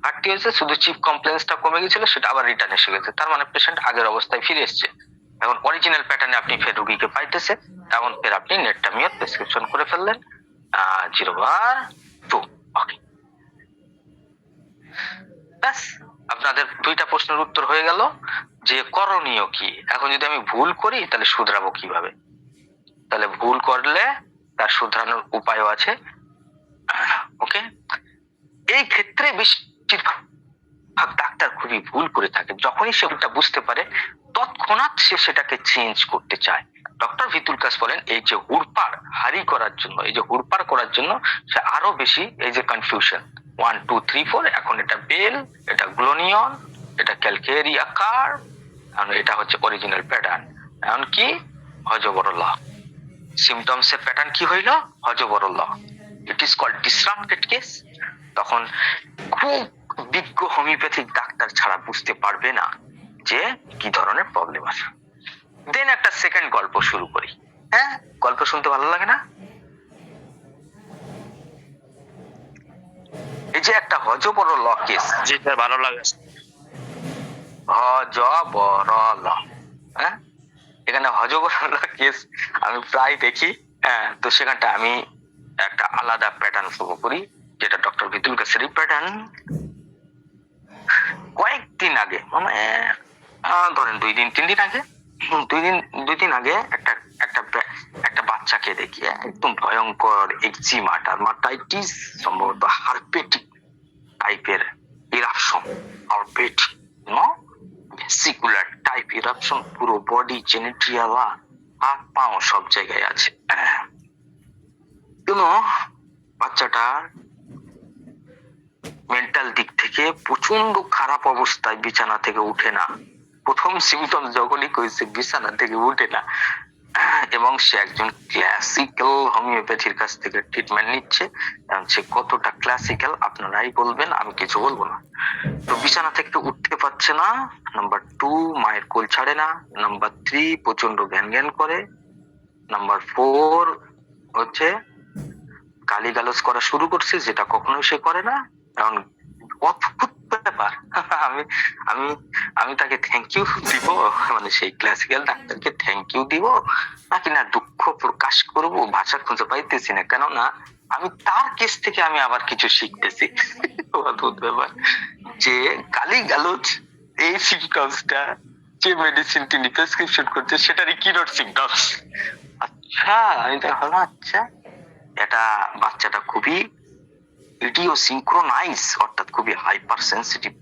ঘাটতি হয়েছে, শুধু চিপ কমপ্লেন্সটা কমে গেছিল, সেটা আবার রিটার্ন এসে গেছে, তার মানে পেশেন্ট আগের অবস্থায় ফিরে এসছে। এখন অরিজিনাল প্যাটার্নে আপনি ফের রোগীকে পাইতেছে, এখন ফের আপনি নেটটামিয়র প্রেসক্রিপশন করে ফেললেন 0/2। ওকে, ব্যাস আপনাদের 2টা প্রশ্নের উত্তর হয়ে গেল যে করণীয় কি। এখন যদি আমি ভুল করি তাহলে শুধরাবো কিভাবে, তাহলে ভুল করলে তার শুধরানোর উপায়ও আছে। ওকে, এই ক্ষেত্রে বেশিরভাগ ডাক্তার খুবই ভুল করে থাকে, যখনই সে ভুলটা বুঝতে পারে তৎক্ষণাৎ সে সেটাকে চেঞ্জ করতে চায়। ডক্টর ভিতুলকাস বলেন এই যে হুড়পাড় হারি করার জন্য, এই যে হুড়পাড় করার জন্য সে আরো বেশি এই যে কনফিউশন 1 2 3 4, এখন এটা বেল, এটা গ্লোনিয়ন, এটা ক্যালকেরিয়া কার্ভ, আর এটা হচ্ছে অরিজিনাল প্যাটার্ন। এখন কি হজবরল্লাহ, সিমটমস এর প্যাটার্ন কি হইল? হজবরল্লাহ, it is called disrupted case. তখন খুব বিজ্ঞ হোমিওপ্যাথিক ডাক্তার ছাড়া বুঝতে পারবে না যে কি ধরনের প্রবলেম আছে। দেন একটা সেকেন্ড গল্প শুরু করি। হ্যাঁ, গল্প শুনতে ভালো লাগে না? এই যে একটা হজবরল কেস, যেটা ভালো লাগে। হজবরল, হ্যাঁ, এখানে হজবরল কেস আমি প্রায় দেখি। হ্যাঁ, তো সেখানটা আমি একটা আলাদা প্যাটার্ন ফলো করি, যেটা ডক্টর ভিতুল কাসেরি প্যাটার্ন। কয়েকদিন আগে, মানে ধরেন 2 দিন 3 দিন আগে, 2 দিন আগে একটা একটা একটা বাচ্চাকে দেখি একদম ভয়ঙ্কর একজিমা, ডার্মাটাইটিস, সম্ভবত হারপেটিক টাইপের eruption, herpetic no vesicular type eruption, পুরো বডি, জেনিট্রিয়ালা, হাত পাও সব জায়গায় আছে। কেন বাচ্চাটার মেন্টাল দিক থেকে প্রচন্ড খারাপ অবস্থায়, বিছানা থেকে উঠে না। প্রথম সিমটম যখনই কইছে বিছানা থেকে উঠে না, এবং সে একজন ক্লাসিক্যাল হোমিওপ্যাথির কাছ থেকে ট্রিটমেন্ট নিচ্ছে। সে কতটা ক্লাসিক্যাল আপনারাই বলবেন, আমি কিছু বলবো না। তো বিছানা থেকে উঠতে পারছে না, নাম্বার 2 মায়ের কোল ছাড়ে না, নাম্বার 3 প্রচন্ড জ্ঞান জ্ঞান করে, নাম্বার 4 হচ্ছে গালিগালাজ করা শুরু করছে, যেটা কখনোই সে করে না। কারণ অদ্ভুত ব্যাপার, আমি আমি আমি তাকে থ্যাংক ইউ দিব, মানে সেই ক্লাসিক্যাল ডাক্তারকে থ্যাংক ইউ দিব নাকি না দুঃখ প্রকাশ করব, ভাষা খুঁজে পাইতেছি না। কেননা আমি তার কেস থেকে আমি আবার কিছু শিখতেছি। অদ্ভুত ব্যাপার যে গালিগালাজ এই সিমটমসটা যে মেডিসিন তিনি প্রেসক্রিপশন করছে সেটারই কিনোট সিমটমস। আচ্ছা, আমি তো ভাবলাম আচ্ছা এটা বাচ্চাটা খুবই ইডিওসিনক্রোনাইজ, অর্থাৎ খুবই হাইপার সেন্সিটিভ,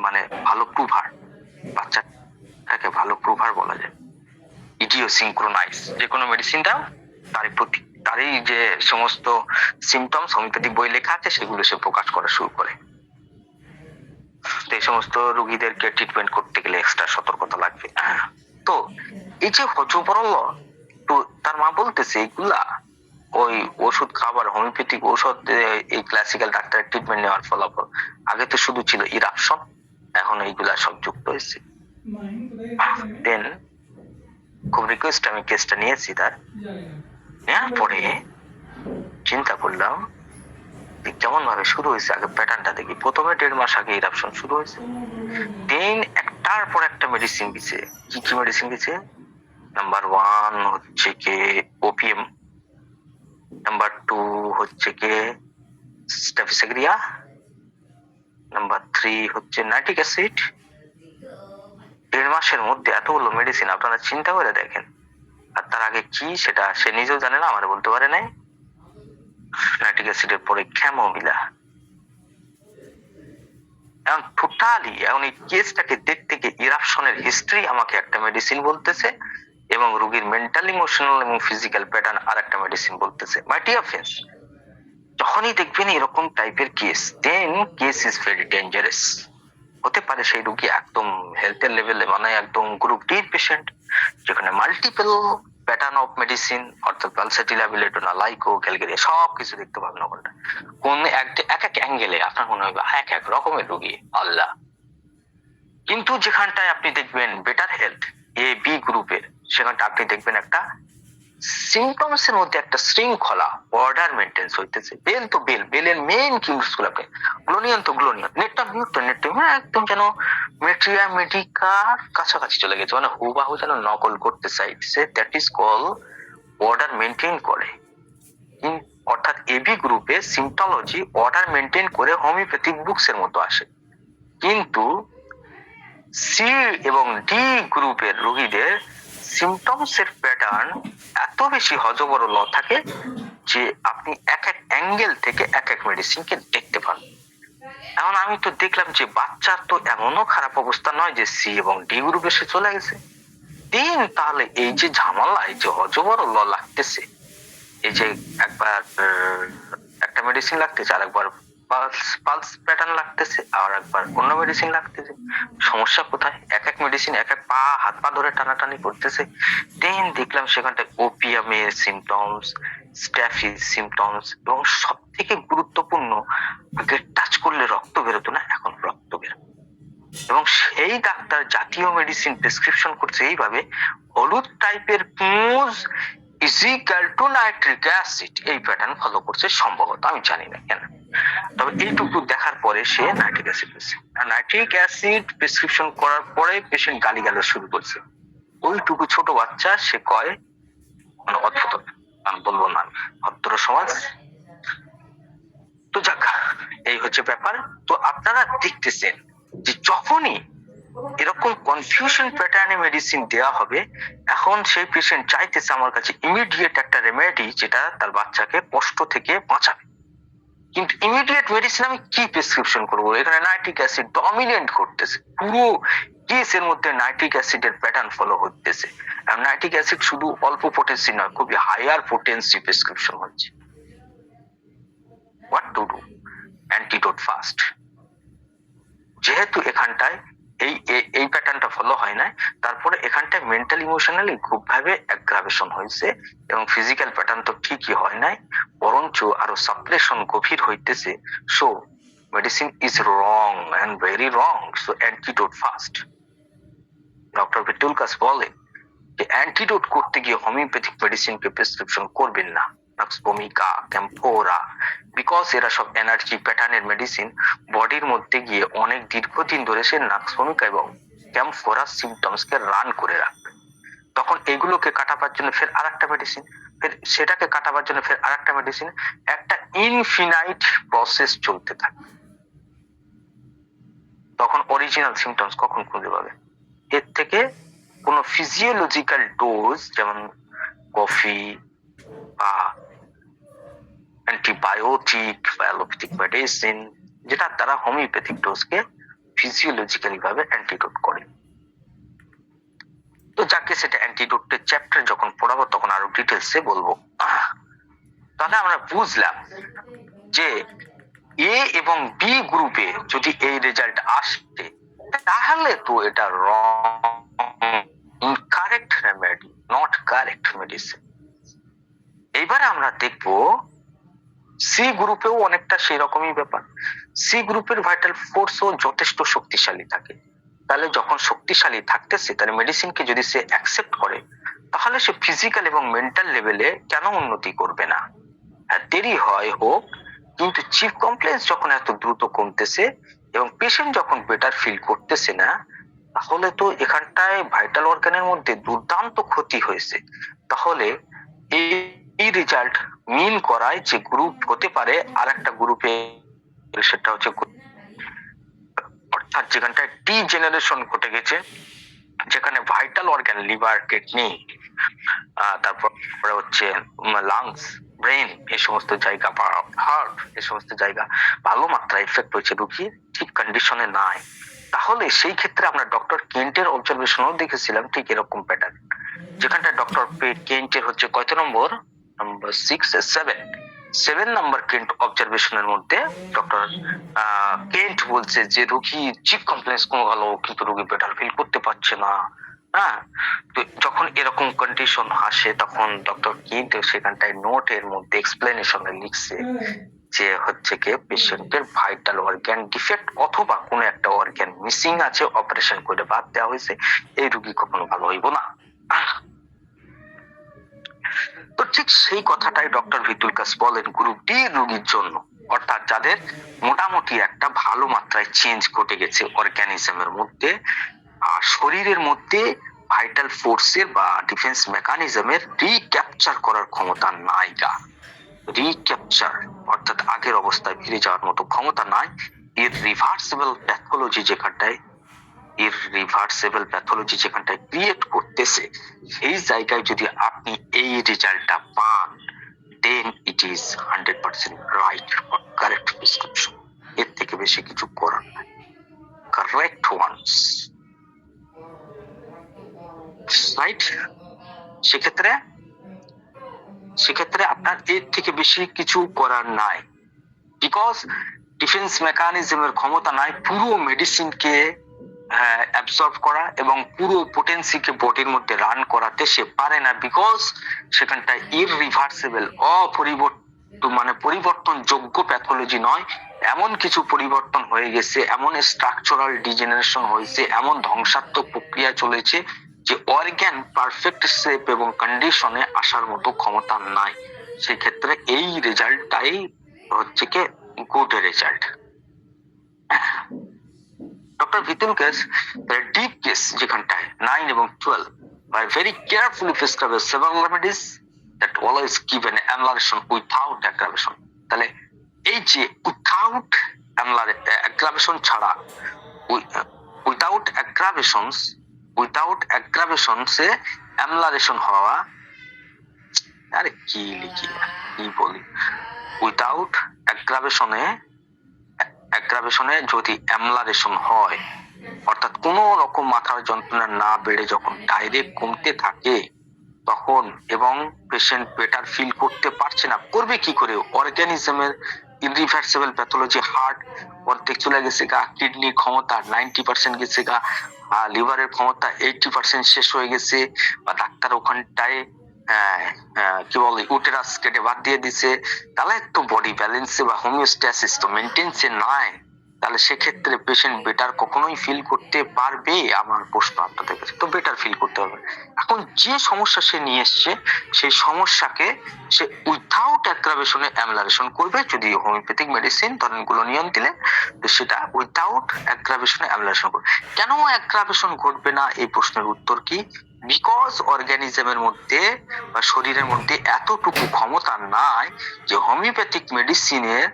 মানে ভালো প্রুভার, বাচ্চাটাকে ভালো প্রুভার বলা যায়। ইডিওসিনক্রোনাইজ যে কোনো মেডিসিন দাও, তারই যে সমস্ত সিমটমস হোমিওপ্যাথিক বই লেখা আছে সেগুলো সে প্রকাশ করা শুরু করে। তো এই সমস্ত রোগীদেরকে ট্রিটমেন্ট করতে গেলে এক্সট্রা সতর্কতা লাগবে। তো এই যে হজবরল, তো তার মা বলতেছে এগুলা ওই ওষুধ খাবার, হোমিওপ্যাথিক ঔষধ, এই ক্লাসিক্যাল ডাক্তারের ট্রিটমেন্ট নেওয়ার ফলাফল। আগে তো শুধু ছিল ইরাপশন, এখন এইগুলা সব যুক্ত হয়েছে। দেন খুব রিকোয়েস্ট আমি কেসটা নিয়েছি তার, নেওয়ার পরে চিন্তা করলাম কেমন ভাবে শুরু হয়েছে। আগে প্যাটার্নটা দেখি। প্রথমে 1.5 মাস আগে ইরাপশন শুরু হয়েছে, দেন একটার পর একটা মেডিসিন দিছে। কি কি মেডিসিন দিছে? নাম্বার 1 হচ্ছে কি ওপিএম, নাম্বার 2 হচ্ছে কি স্টাফিসাগ্রিয়া, নাম্বার 3 হচ্ছে নাইট্রিক অ্যাসিড। 1.5 মাসের মধ্যে এতগুলো মেডিসিন, আপনারা চিন্তা করে দেখেন। আর তার আগে কি সেটা সে নিজেও জানে না, আমার বলতে পারে নাই। নাইট্রিক অ্যাসিডের পরে ক্যামোমিলা। এখন টোটালি এখন এই কেসটাকে দেখতে গিয়ে ইরাপশনের হিস্ট্রি আমাকে একটা মেডিসিন বলতেছে, এবং রোগীর মেন্টাল, ইমোশনাল এবং ফিজিক্যাল প্যাটার্ন আর একটা মেডিসিন বলতেছে। মাই ডিয়ার ফ্রেন্ডস, যখনই দেখবেন এরকম টাইপের case, then case is very dangerous. হতে পারে সেই রোগী একদম হেলথের লেভেলে, মানে একদম গ্রুপ ডি পেশেন্ট, যেখানে মাল্টিপল প্যাটার্ন অফ মেডিসিন, অর্থাৎ পালসেটিলা, বিলেটোনা, লাইকো, ক্যালগেরিয়া সব কিছু দেখতে পাবেন ওখানটা। কোন এক এক অ্যাঙ্গেলে আপনার মনে হবে এক এক রকমের রোগী, আল্লাহ। কিন্তু যেখানটায় আপনি দেখবেন বেটার হেলথ, এ বি গ্রুপের, সেখানটা আপনি দেখবেন একটা সিমটমস এর মধ্যে একটা শৃঙ্খলা, অর্ডার মেইনটেন্স হইতেছে। বেল তো বেলের মেইন কিউস গুলো আপনি গ্লোনিয়ন তো গ্লোনিয়ন, নেটটা একদম যেন মেট্রিয়া মেডিকার কাছাকাছি চলে গেছে, মানে হুবাহু যেন নকল করতে চাইছে। That is call order maintain করে। অর্থাৎ এবি গ্রুপে সিমটোলজি অর্ডার মেইনটেইন করে হোমিওপ্যাথিক বুকস এর মতো আসে, কিন্তু সি এবং ডি গ্রুপের রোগীদের সিমটমস এর প্যাটার্ন এত বেশি হজবরল থাকে যে আপনি এক এক অ্যাঙ্গেল থেকে এক এক মেডিসিনকে দেখতে পান। এখন আমি তো দেখলাম যে বাচ্চার তো এমনও খারাপ অবস্থা নয় যে সি এবং ডি গ্রুপে সে চলে গেছে। তিন, তাহলে এই যে ঝামেলা, এই যে হজবরল লাগতেছে, এই যে একবার একটা মেডিসিন লাগতেছে, আর একবার পালস প্যাটার্ন লাগতেছে, আর একবার অন্য মেডিসিন লাগতেছে, সমস্যা কোথায়? এক এক মেডিসিন এক এক পা হাত পা ধরে টানাটানি করতেছে। দেন দেখলাম সেখানটায় ওপিয়ামের সিমটমস, স্ট্যাফিস সিমটমস, এবং সব থেকে গুরুত্বপূর্ণ, আগে টাচ করলে রক্ত বেরোতো না, এখন রক্ত বেরো। এবং সেই ডাক্তার জাতীয় মেডিসিন প্রেসক্রিপশন করছে এইভাবে, হলুদ টাইপের পুঁজ is equal to nitric acid, এই প্যাটার্ন ফলো করছে সম্ভবত, আমি জানি না কেন। তবে এইটুকু দেখার পরে সে নাইট্রিক অ্যাসিড পেয়েছে। নাইট্রিক অ্যাসিড প্রেসক্রিপশন করার পরে পেশেন্ট গালিগালাজ শুরু করছে। ওইটুকু ছোট বাচ্চা সে কয়, মানে অদ্ভুত, আমি বলবো না, ভদ্র সমাজ। তো যাক, এই হচ্ছে ব্যাপার। তো আপনারা দেখতেছেন যে যখনই এরকম কনফিউশন প্যাটার্নে মেডিসিন দেওয়া হবে, এখন সেই পেশেন্ট চাইতেছে আমার কাছে ইমিডিয়েট একটা রেমেডি যেটা তার বাচ্চাকে কষ্ট থেকে বাঁচাবে। কিন্তু ইমিডিয়েট মেডিসিন আমি কি প্রেসক্রিপশন করবো? এখানে নাইট্রিক অ্যাসিড ডমিনেন্ট করতেছে, পুরো কেসের মধ্যে নাইট্রিক অ্যাসিডের প্যাটার্ন ফলো হতেছে। নাইট্রিক অ্যাসিড শুধু অল্প পোটেন্সি নয়, খুবই হায়ার পোটেন্সি প্রেসক্রিপশন হচ্ছে। What to do? Antidote first. যেহেতু এখানটায় এই প্যাটার্নটা ফলো হয় না, তারপরে এখানটায় মেন্টাল ইমোশনালি খুব ভাবে অ্যাগ্রাভেশন হয়েছে এবং ফিজিক্যাল প্যাটার্ন তো ঠিকই হয় নাই, বরঞ্চ আরো সাপ্রেশন গভীর হইতেছে। So medicine is wrong and very wrong, so antidote first. Doctor Vithoulkas বলে যে অ্যান্টিডোট করতে গিয়ে হোমিওপ্যাথিক মেডিসিনকে প্রেসক্রিপশন করবেন না, নাক্সভূমিকা, ক্যাম্ফোরা, বিকজ এরা সব এনার্জি প্যাটার্নের মেডিসিন। বডির মধ্যে গিয়ে অনেক দীর্ঘদিন ধরে সে নাক্সভূমিকা এবং ক্যাম্ফোরা সিমটমস কে রান করে রাখবে। তখন এগুলোকে কাটাবার জন্য ফের আরেকটা মেডিসিন, ফের সেটাকে কাটাবার জন্য ফের আরেকটা মেডিসিন, একটা ইনফিনাইট প্রসেস চলতে থাকে। তখন অরিজিনাল সিমটমস কখন খুঁজে পাবে? এর থেকে কোনো ফিজিওলজিক্যাল ডোজ, যেমন কফি বা অ্যান্টিবায়োটিক বা অ্যালোপ্যাথিক মেডিসিন, যেটা তারা হোমিওপ্যাথিক ডোজকে ফিজিওলজিক্যালি ভাবে অ্যান্টিডোট করে। তো যাকে সেটা অ্যান্টিডোটের চ্যাপ্টার যখন পড়াবো তখন আরো ডিটেলসে বলবো। তাহলে আমরা বুঝলাম যে এ এবং বি গ্রুপে যদি এই রেজাল্ট আসে, তাহলে তো এটা wrong, incorrect remedy, not correct medicine. এইবারে আমরা দেখবো সি গ্রুপেও অনেকটা সেই রকমই ব্যাপার। সি গ্রুপের ভাইটাল ফোর্সও যথেষ্ট শক্তিশালী থাকে। তাহলে যখন শক্তিশালী থাকতেছে, তার মেডিসিনকে যদি সে অ্যাকসেপ্ট করে, তাহলে সে ফিজিক্যাল এবং মেন্টাল লেভেলে কেন উন্নতি করবে না? দেরি হয় হোক, কিন্তু চিফ কমপ্লেন্স যখন এত দ্রুত কমতেছে এবং পেশেন্ট যখন বেটার ফিল করতেছে না, তাহলে তো এখানটায় ভাইটাল অর্গানের মধ্যে দুর্দান্ত ক্ষতি হয়েছে। তাহলে এই রেজাল্ট মিন করায় যে গ্রুপ হতে পারে আর একটা গ্রুপে, সেটা হচ্ছে অর্থাৎ যেখানটায় ডি জেনারেশন ঘটে গেছে, যেখানে ভাইটাল অর্গান লিভার, কিডনি, তারপরে হচ্ছে লাংস, ব্রেন, এই সমস্ত জায়গা বা হার্ট, এই সমস্ত জায়গা ভালো মাত্রায় এফেক্ট হয়েছে, রুগী ঠিক কন্ডিশনে নাই। তাহলে সেই ক্ষেত্রে আমরা ডক্টর কেন্টের অবজারভেশনও দেখেছিলাম ঠিক এরকম প্যাটার্ন, যেখানটা ডক্টর কেন্টের হচ্ছে কত নম্বর, নাম্বার 7 নাম্বার কেন্ট অবজারভেশনের মধ্যে ডক্টর কেন্ট বলছে যে রোগী চিফ কমপ্লেন্স কোনো ভালো, কিন্তু রোগী বেটার ফিল করতে পারছে না। হ্যাঁ, তো যখন এরকম কন্ডিশন আসে, তখন ডক্টর কেন্ট সেখানটায় নোটের মধ্যে এক্সপ্লেনেশনে লিখছে যে হচ্ছে কি পেশেন্টের ভাইটাল অর্গান ডিফেক্ট অথবা কোনো একটা অর্গান মিসিং আছে, অপারেশন করে বাদ দেওয়া হয়েছে, এই রোগী কখনো ভালো হইব না। তো ঠিক সেই কথাটাই ডক্টর ভিটুলকাস বলেন গ্রুপ ডি রোগীর জন্য, অর্থাৎ যাদের মোটামুটি একটা ভালো মাত্রায় চেঞ্জ ঘটে গেছে অর্গানিজমের মধ্যে, আর শরীরের মধ্যে ভাইটাল ফোর্সের বা ডিফেন্স মেকানিজমের রিক্যাপচার করার ক্ষমতা নাই। রিক্যাপচার অর্থাৎ আগের অবস্থায় ফিরে যাওয়ার মতো ক্ষমতা নাই। ইররিভার্সিবল প্যাথোলজি যেখানটায় ক্রিয়েট করতেছে, সেই জায়গায় যদি আপনি এই রেজাল্টটা পান, then it is 100% right or correct prescription. এর থেকে বেশি কিছু করার নাই, কারেক্ট ওয়ান্স, রাইট? সেক্ষেত্রে আপনার এর থেকে বেশি কিছু করার নাই, বিকজ ডিফেন্স মেকানিজমের ক্ষমতা নাই পুরো মেডিসিনকে অ্যাবসর্ব করা এবং পুরো পোটেন্সিকে বডির মধ্যে রান করাতে সে পারে না, বিকজ সেখানটায় ইররিভার্সিবল, পরিবর্তনযোগ্য প্যাথোলজি নয়, এমন কিছু পরিবর্তন হয়ে গেছে, এমন স্ট্রাকচারাল ডিজেনারেশন হয়েছে, এমন ধ্বংসাত্মক প্রক্রিয়া চলেছে যে অর্গান পারফেক্ট শেপ এবং কন্ডিশনে আসার মতো ক্ষমতা নাই। সেক্ষেত্রে এই রেজাল্টটাই হচ্ছে কি good result. Doctor Vithoulkas, deep case যেখানটায় 9 এবং 12 by very carefully prescribed several remedies that always give an emulation without aggravation। তাহলে এই যে উইথাউট aggravation ছাড়া, উইথাউট aggravation সে emulation হওয়া, আরে কি লিখি কি বলি, উইথাউট aggravation যদি emulation হয়, অর্থাৎ কোন রকম মাথার যন্ত্রণা না বেড়ে যখন ডাইরেক্ট কমতে থাকে তখন, এবং পেশেন্ট বেটার ফিল করতে পারছে না, করবে কি করে? অর্গানিজমের ইনরিভার্সিবল প্যাথোলজি, হার্ট অর্ধেক চলে গেছে গা, কিডনির ক্ষমতা 90% গেছে গা, লিভারের ক্ষমতা 80% শেষ হয়ে গেছে, বা ডাক্তার ওখানটায় কি বলে ইউটেরাস কেটে বাদ দিয়ে দিছে, তাহলে তো বডি ব্যালেন্সে বা হোমিওস্ট্যাসিস তো মেনটেন্সে নাই। তাহলে সেক্ষেত্রে পেশেন্ট বেটার কখনোই ফিল করতে পারবে? আমার প্রশ্ন আপনাদের কাছে, তো বেটার ফিল করতে হবে। এখন যে সমস্যা সে নিয়ে এসছে সেই সমস্যাকে সে উইথাউট অ্যাগ্রাভেশনে অ্যামলারেশন করবে। যদি হোমিওপ্যাথিক মেডিসিন ধরেন গ্লোনিয়ন দিলে, তো সেটা উইথাউট অ্যাগ্রাভেশনে অ্যামলারেশন করবে। কেন অ্যাগ্রাভেশন ঘটবে না? এই প্রশ্নের উত্তর কি? বিকজ অর্গানিজমের মধ্যে বা শরীরের মধ্যে এতটুকু ক্ষমতা নাই যে হোমিওপ্যাথিক মেডিসিনের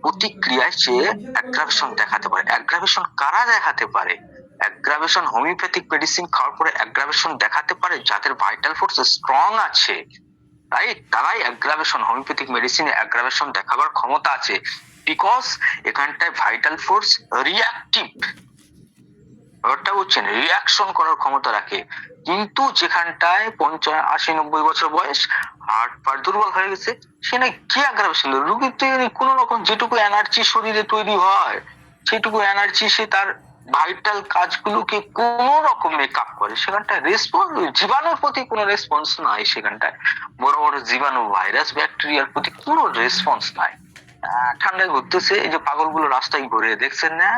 প্রতিক্রিয়ায় সে অ্যাগ্রাভেশন দেখাতে পারে। অ্যাগ্রাভেশন কারা দেখাতে পারে? অ্যাগ্রাভেশন হোমিওপ্যাথিক মেডিসিন খাওয়ার পরে অ্যাগ্রাভেশন দেখাতে পারে যাদের ভাইটাল ফোর্স স্ট্রং আছে, রাইট? তারাই অ্যাগ্রাভেশন, হোমিওপ্যাথিক মেডিসিনে অ্যাগ্রাভেশন দেখাবার ক্ষমতা আছে, বিকজ এখানটায় ভাইটাল ফোর্স রিঅ্যাক্টিভ, ব্যাপারটা বুঝছেন, রিঅ্যাকশন করার ক্ষমতা রাখে। কিন্তু যেখানটায় 50-80-90 বছর বয়স, হার্ট পার দুর্বল হয়ে গেছে, সেখানে কি অ্যাগ্রাভেশন? রোগীর তো কোন রকম যেটুকু এনার্জি শরীরে তৈরি হয় সেটুকু এনার্জি সে তার ভাইটাল কাজগুলোকে কোন রকম মেকআপ করে, সেখানটায় রেসপন্স, জীবাণুর প্রতি কোনো রেসপন্স নাই, সেখানটায় বড় বড় জীবাণু, ভাইরাস, ব্যাকটেরিয়ার প্রতি কোনো রেসপন্স নাই। ঠান্ডায় ঘুরতেছে, এই যে পাগলগুলো রাস্তায় ঘুরে দেখছেন না,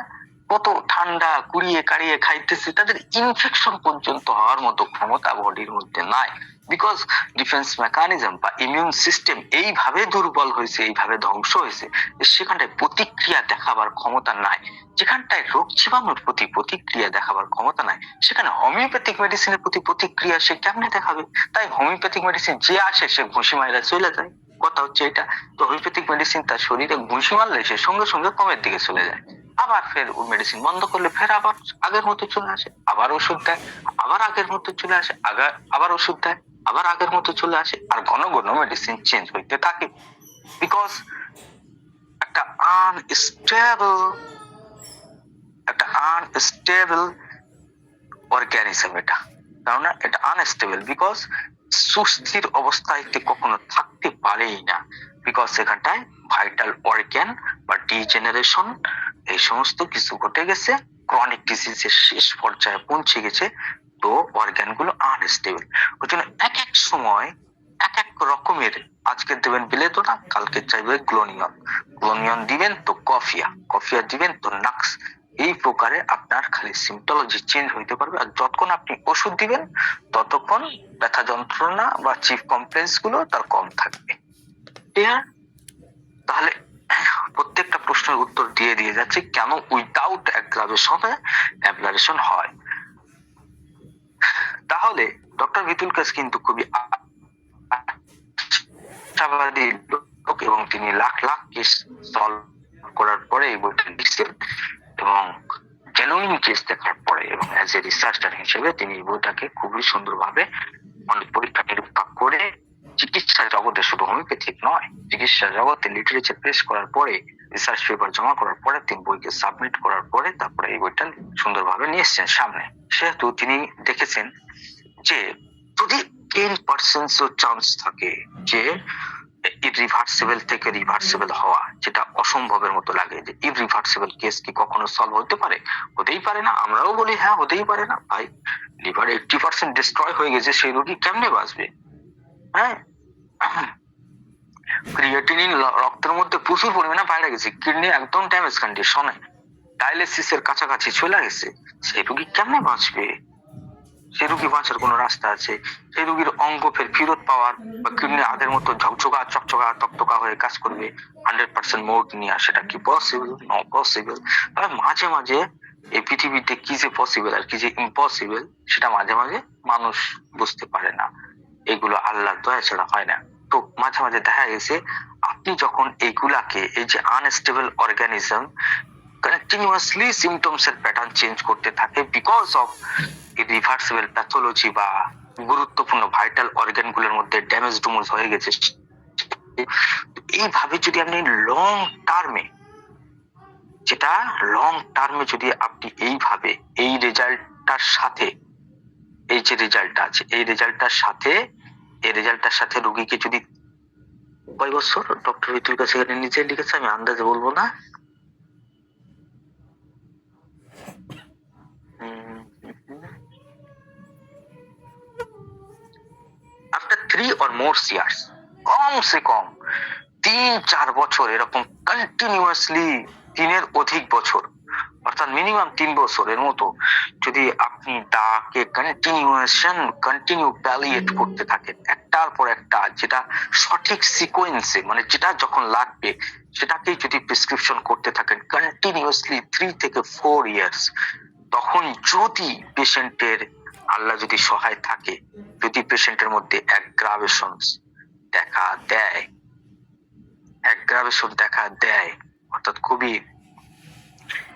কত ঠান্ডা কুড়িয়ে কাড়িয়ে খাইতেছে, তাদের ইনফেকশন পর্যন্ত হওয়ার মতো ক্ষমতা বডির মধ্যে নাই, বিকজ ডিফেন্স মেকানিজম বা ইমিউন সিস্টেম এইভাবে দুর্বল হয়েছে, এইভাবে ধ্বংস হয়েছে, সেখানটায় প্রতিক্রিয়া দেখাবার ক্ষমতা নাই। যেখানটায় রোগ জীবাণুর প্রতি প্রতিক্রিয়া দেখাবার ক্ষমতা নাই, সেখানে হোমিওপ্যাথিক মেডিসিনের প্রতি প্রতিক্রিয়া সে কেমনে দেখাবে? তাই হোমিওপ্যাথিক মেডিসিন যে আসে সে ঘুষি মাইরা চলে যায়, কথা হচ্ছে এটা। তো হোমিওপ্যাথিক মেডিসিন তার শরীরে ঘুষি মারলে সে সঙ্গে সঙ্গে কমের দিকে চলে যায়, আবার ফের মেডিসিন বন্ধ করলে ফের আবার আগের মতো চলে আসে, আবার ওষুধ দেয়, আবার আগের মতো চলে আসে, আবার ওষুধ দেয়, আবার আগের মতো চলে আসে, আর ঘন ঘন মেডিসিন চেঞ্জ হইতে থাকে, বিকজ একটা আনস্টেবল অর্গানিজম এটা, কারণ এটা আনস্টেবল, বিকজ সুস্থির অবস্থায় কখনো থাকতে পারেই না, বিকজ সেখানটায় ভাইটাল অর্গান বা ডিজেনারেশন এই সমস্ত কিছু ঘটে গেছে, ক্রনিক ডিজিজের শেষ পর্যায়ে পৌঁছে গেছে, তো অর্গান গুলো আনস্টেবল। ওই জন্য এক এক সময় এক এক রকমের, আজকে দেবেন বেলেডোনা, কালকে চাইবে গ্লোনিয়ন দিবেন তো কফিয়া দিবেন তো নাক্স, এই প্রকারে আপনার খালি সিম্পটোলজি চেঞ্জ হইতে পারবে। আর যতক্ষণ আপনি ওষুধ দিবেন ততক্ষণ ব্যথা যন্ত্রণা বা চিফ কমপ্লেন্স গুলো তার কম থাকবে। তাহলে প্রত্যেকটা প্রশ্নের উত্তর দিয়ে যাচ্ছে কেন উইদাউট অ্যাগ্রাভেশনে অ্যাবলারেশন হয়। তাহলে ডক্টর ভিতুল কেস কিন্তু খুবই আশাবাদী লোক, এবং তিনি লাখ লাখ কেস সলভ করার পরে এই বইটা লিখছেন, এবং জেনুইন কেস দেখার পরে এবং অ্যাজ এ রিসার্চার হিসেবে তিনি এই বইটাকে খুবই সুন্দরভাবে অনেক পরীক্ষা নিরীক্ষা করে চিকিৎসা জগতে, শুধু হোমিওপ্যাথিক নয়, চিকিৎসা জগতে লিটারেচার পেশ করার পরে, রিসার্চ পেপার জমা করার পরে, তিনি বইকে সাবমিট করার পরে তারপরে এই বইটা সুন্দরভাবে নিয়ে এসেছেন সামনে। সেহেতু তিনি দেখেছেন যে যদি 10% চান্স থাকে যে ইররিভার্সিবল থেকে রিভার্সিবল হওয়া, যেটা অসম্ভবের মতো লাগে, যে ইররিভার্সিবল কেস কি কখনো সলভ হতে পারে? হতেই পারে না। আমরাও বলি হ্যাঁ হতেই পারে না ভাই, লিভার 80% ডিস্ট্রয় হয়ে গেছে, সেই রোগী কেমনে বাঁচবে? হ্যাঁ, ক্রিয়েটিনিন রক্তের মধ্যে প্রচুর পরিমাণে বাইরে গেছে, কিডনি একদম ড্যামেজ কন্ডিশনে, ডায়ালিসিসের কাছাকাছি চলে গেছে, সেই রোগী কেমনে বাঁচবে? সেই রোগী বাঁচার কোনো রাস্তা আছে? সেই রোগীর অঙ্গ ফেরত পাওয়ার বা কিডনি আগের মতো ঝকঝকা চকচকা তকতকা হয়ে কাজ করবে 100% মোড নিয়ে, সেটা কি পসিবল? No possible. তবে মাঝে মাঝে এই পৃথিবীতে কি যে পসিবল আর কি যে ইম্পসিবল, সেটা মাঝে মাঝে মানুষ বুঝতে পারে না। এগুলো আল্লাহর দয়া ছাড়া হয় না। তো মাঝে মাঝে দেখা গেছে আপনি যখন এইগুলাকে, এই যে আনস্টেবল অর্গানিজম কন্টিনিউয়াসলি সিমটমস এর প্যাটার্ন চেঞ্জ করতে থাকে বিকজ অফ রিভার্সিবল প্যাথোলজি বা গুরুত্বপূর্ণ ভাইটাল অর্গান গুলোর মধ্যে ড্যামেজ ডুমোজ হয়ে গেছে, এইভাবে যদি আপনি লং টার্মে, যেটা লং টার্মে যদি আপনি এইভাবে এই রেজাল্টটার সাথে, এই যে রেজাল্টটা আছে এই রেজাল্টটার সাথে রোগীকে যদি, কয় বছর ডক্টর ঋতুর কাছে এখানে নিচে লিখেছে, আমি আন্দাজে বলবো না, আফটার 3 or more years, কমসে কম 3-4 বছর এরকম কন্টিনিউয়াসলি, 3-এর অধিক বছর, অর্থাৎ মিনিমাম 3 বছরের মতো যদি আপনি তাকে কন্টিনিউ প্যালিয়েট করতে থাকেন একটার পর একটা, যেটা সঠিক সিকোয়েন্সে, মানে যেটা যখন লাগবে সেটাকেই যদি প্রেসক্রিপশন করতে থাকেন কন্টিনিউয়াসলি 3 থেকে 4 ইয়ার্স, তখন যদি পেশেন্টের, আল্লাহ যদি সহায় থাকে, যদি পেশেন্টের মধ্যে অ্যাগ্রাভেশন দেখা দেয়, অর্থাৎ খুবই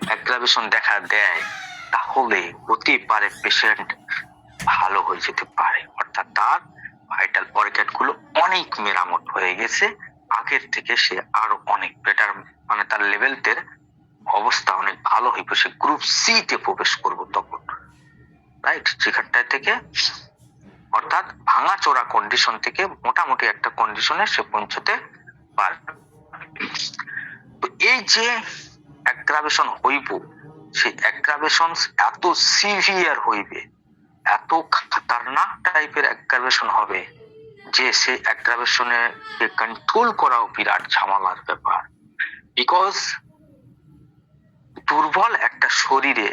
অ্যাগ্রাভেশন দেখা দেয়, তাহলে হতে পারে পেশেন্ট ভালো হয়ে যেতে পারে, অর্থাৎ তার ভাইটাল অর্গান গুলো অনেক মেরামত হয়ে গেছে আগের থেকে, সে আরো অনেক বেটার, মানে তার লেভেলটার অবস্থা অনেক ভালো হইবে, সে গ্রুপ সি তে প্রবেশ করবো তখন, রাইট? যেখানটা থেকে অর্থাৎ ভাঙাচোরা কন্ডিশন থেকে মোটামুটি একটা কন্ডিশনে সে পৌঁছতে পারবে। তো এই যে অ্যাগ্রাভেশন হইব, সেই অ্যাগ্রাভেশন এত সিভিয়ার হইবে, এত খাতারনাক টাইপের অ্যাগ্রাভেশন হবে যে সেই অ্যাগ্রাভেশনে কন্ট্রোল করাও বিরাট ঝামেলার ব্যাপার। বিকজ দুর্বল একটা শরীরে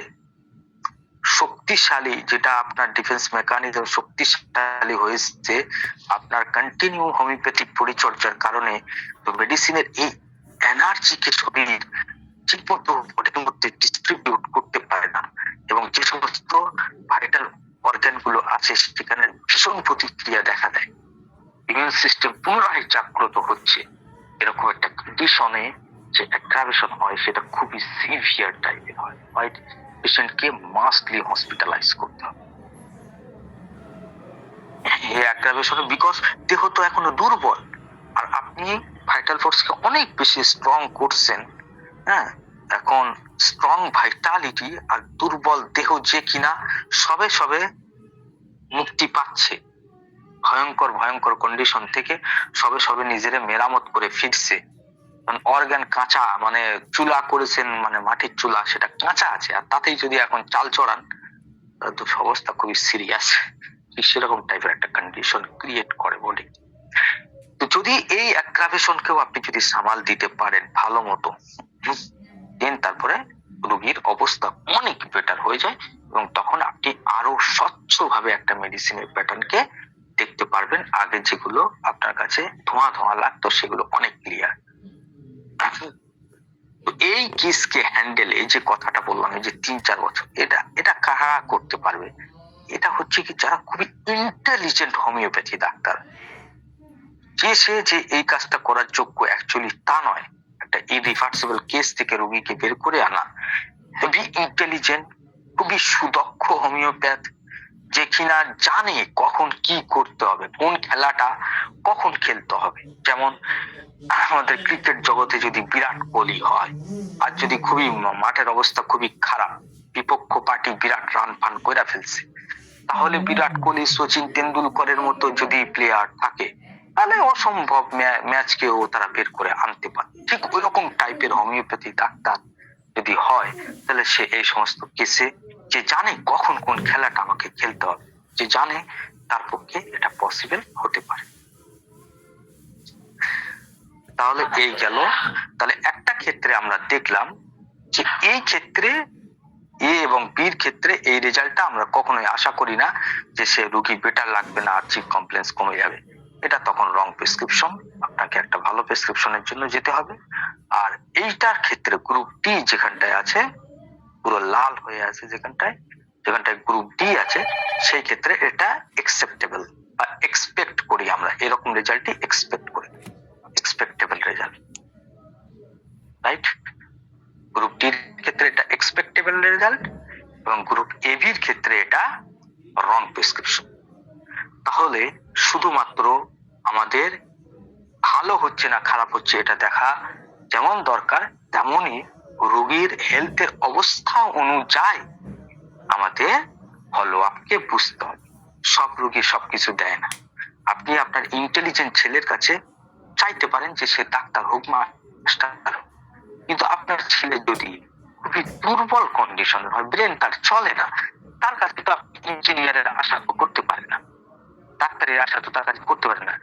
শক্তিশালী, যেটা আপনার ডিফেন্স মেকানিজম শক্তিশালী হয়েছে আপনার কন্টিনিউ হোমিওপ্যাথিক পরিচর্যার কারণে, তো মেডিসিনের এই এনার্জিকে শরীর ঠিকমতো বডির মধ্যে ডিস্ট্রিবিউট করতে পারে না, এবং যে সমস্ত ভাইটাল অর্গান গুলো আছে সেখানে ভীষণ প্রতিক্রিয়া দেখা দেয়, ইমিউন সিস্টেম পুনরায় জাগ্রত হচ্ছে, এরকম একটা কন্ডিশনে যে অ্যাগ্রাভেশন হয় সেটা খুবই সিভিয়ার টাইপের হয়, রাইট? পেশেন্টকে মাস্টলি হসপিটালাইজ করতে হবে এই অ্যাগ্রাভেশন, বিকজ দেহ তো এখনো দুর্বল, আর আপনি ভাইটাল ফোর্সকে অনেক বেশি স্ট্রং করছেন। হ্যাঁ, এখন স্ট্রং ভাইটালিটি আর দুর্বল দেহ যে কিনা সবে সবে মুক্তি পাচ্ছে ভয়ঙ্কর কন্ডিশন থেকে, সবে সবে নিজেরে মেরামত করে ফিরছে, অর্গান কাঁচা, মানে চুলা করেছেন, মানে মাটির চুলা, সেটা কাঁচা আছে, আর তাতেই যদি এখন চাল চড়ান তো অবস্থা খুবই সিরিয়াস, সেরকম টাইপের একটা কন্ডিশন ক্রিয়েট করে বডি। তো যদি এই অ্যাগ্রাভেশনকেও আপনি যদি সামাল দিতে পারেন ভালো মতো, দেন তারপরে রোগীর অবস্থা অনেক বেটার হয়ে যায়, এবং তখন আপনি আরো স্বচ্ছভাবে একটা মেডিসিনের প্যাটার্নকে দেখতে পারবেন, আগে যেগুলো আপনার কাছে ধোঁয়া লাগতো সেগুলো অনেক ক্লিয়ার। এই কেসকে হ্যান্ডেল, এই যে কথাটা বললাম, এই যে 3-4 বছর, এটা কারা করতে পারবে? এটা হচ্ছে কি যারা খুবই ইন্টেলিজেন্ট হোমিওপ্যাথি ডাক্তার, যে এই কাজটা করার যোগ্য অ্যাকচুয়ালি তা নয়, একটা ইরিভার্সিবল কেস থেকে রোগীকে বের করে আনা, হেভি ইন্টেলিজেন্ট, খুবই সুদক্ষ হোমিওপ্যাথ, যে কিনা জানে কখন কি করতে হবে, কোন খেলাটা কখন খেলতে হবে। যেমন আমাদের ক্রিকেট জগতে যদি বিরাট কোহলি হয়, আর যদি খুবই মাঠের অবস্থা খুবই খারাপ, বিপক্ষ পার্টি বিরাট রান পান করে ফেলছে, তাহলে বিরাট কোহলি, সচিন তেন্ডুলকরের মতো যদি প্লেয়ার থাকে, তাহলে অসম্ভব ম্যাচকেও তারা বের করে আনতে পারে। ঠিক ওই রকম টাইপের হোমিওপ্যাথি ডাক্তার যদি হয়, তাহলে সে এই সমস্ত কেসে, যে জানে কখন কোন খেলাটা আমাকে খেলতে হবে, যে জানে, তার পক্ষে এটা পসিবল হতে পারে। তাহলে এই গেল। তাহলে একটা ক্ষেত্রে আমরা দেখলাম যে এই ক্ষেত্রে এ এবং বির ক্ষেত্রে এই রেজাল্টটা আমরা কখনোই আশা করি না যে সে রোগী বেটার লাগবে না, আর চিফ কমপ্লেন্স কমে যাবে। এটা তখন রং প্রেসক্রিপশন, আপনাকে একটা ভালো প্রেসক্রিপশনের জন্য যেতে হবে। আর এইটার ক্ষেত্রে গ্রুপ ডি যেখানটায় আছে, পুরো লাল হয়ে আছে যেখানটায় গ্রুপ ডি আছে, সেই ক্ষেত্রে এটা একসেপ্টেবল বা এক্সপেক্ট করি আমরা, এরকম রেজাল্টই এক্সপেক্ট করি, এক্সপেক্টেবল রেজাল্ট, রাইট? গ্রুপ ডির ক্ষেত্রে এটা এক্সপেক্টেবল রেজাল্ট এবং গ্রুপ এ বির ক্ষেত্রে এটা রং প্রেসক্রিপশন। তাহলে শুধুমাত্র আমাদের ভালো হচ্ছে না খারাপ হচ্ছে এটা দেখা যেমন দরকার, তেমনি রোগীর হেলথের অবস্থা অনুযায়ী আমাদের ফলো আপকে বুঝতে হবে। সব রোগী সবকিছু দেয় না। আপনি আপনার ইন্টেলিজেন্ট ছেলের কাছে চাইতে পারেন যে সে ডাক্তার হোক, মাস্টার হোক, কিন্তু আপনার ছেলে যদি খুবই দুর্বল কন্ডিশনের হয়, ব্রেন তার চলে না, তার কাছে তো আপনি ইঞ্জিনিয়ারের আশা করতে পারেন না, ডাক্তারের আশা তো তার কাছে করতে পারেন না।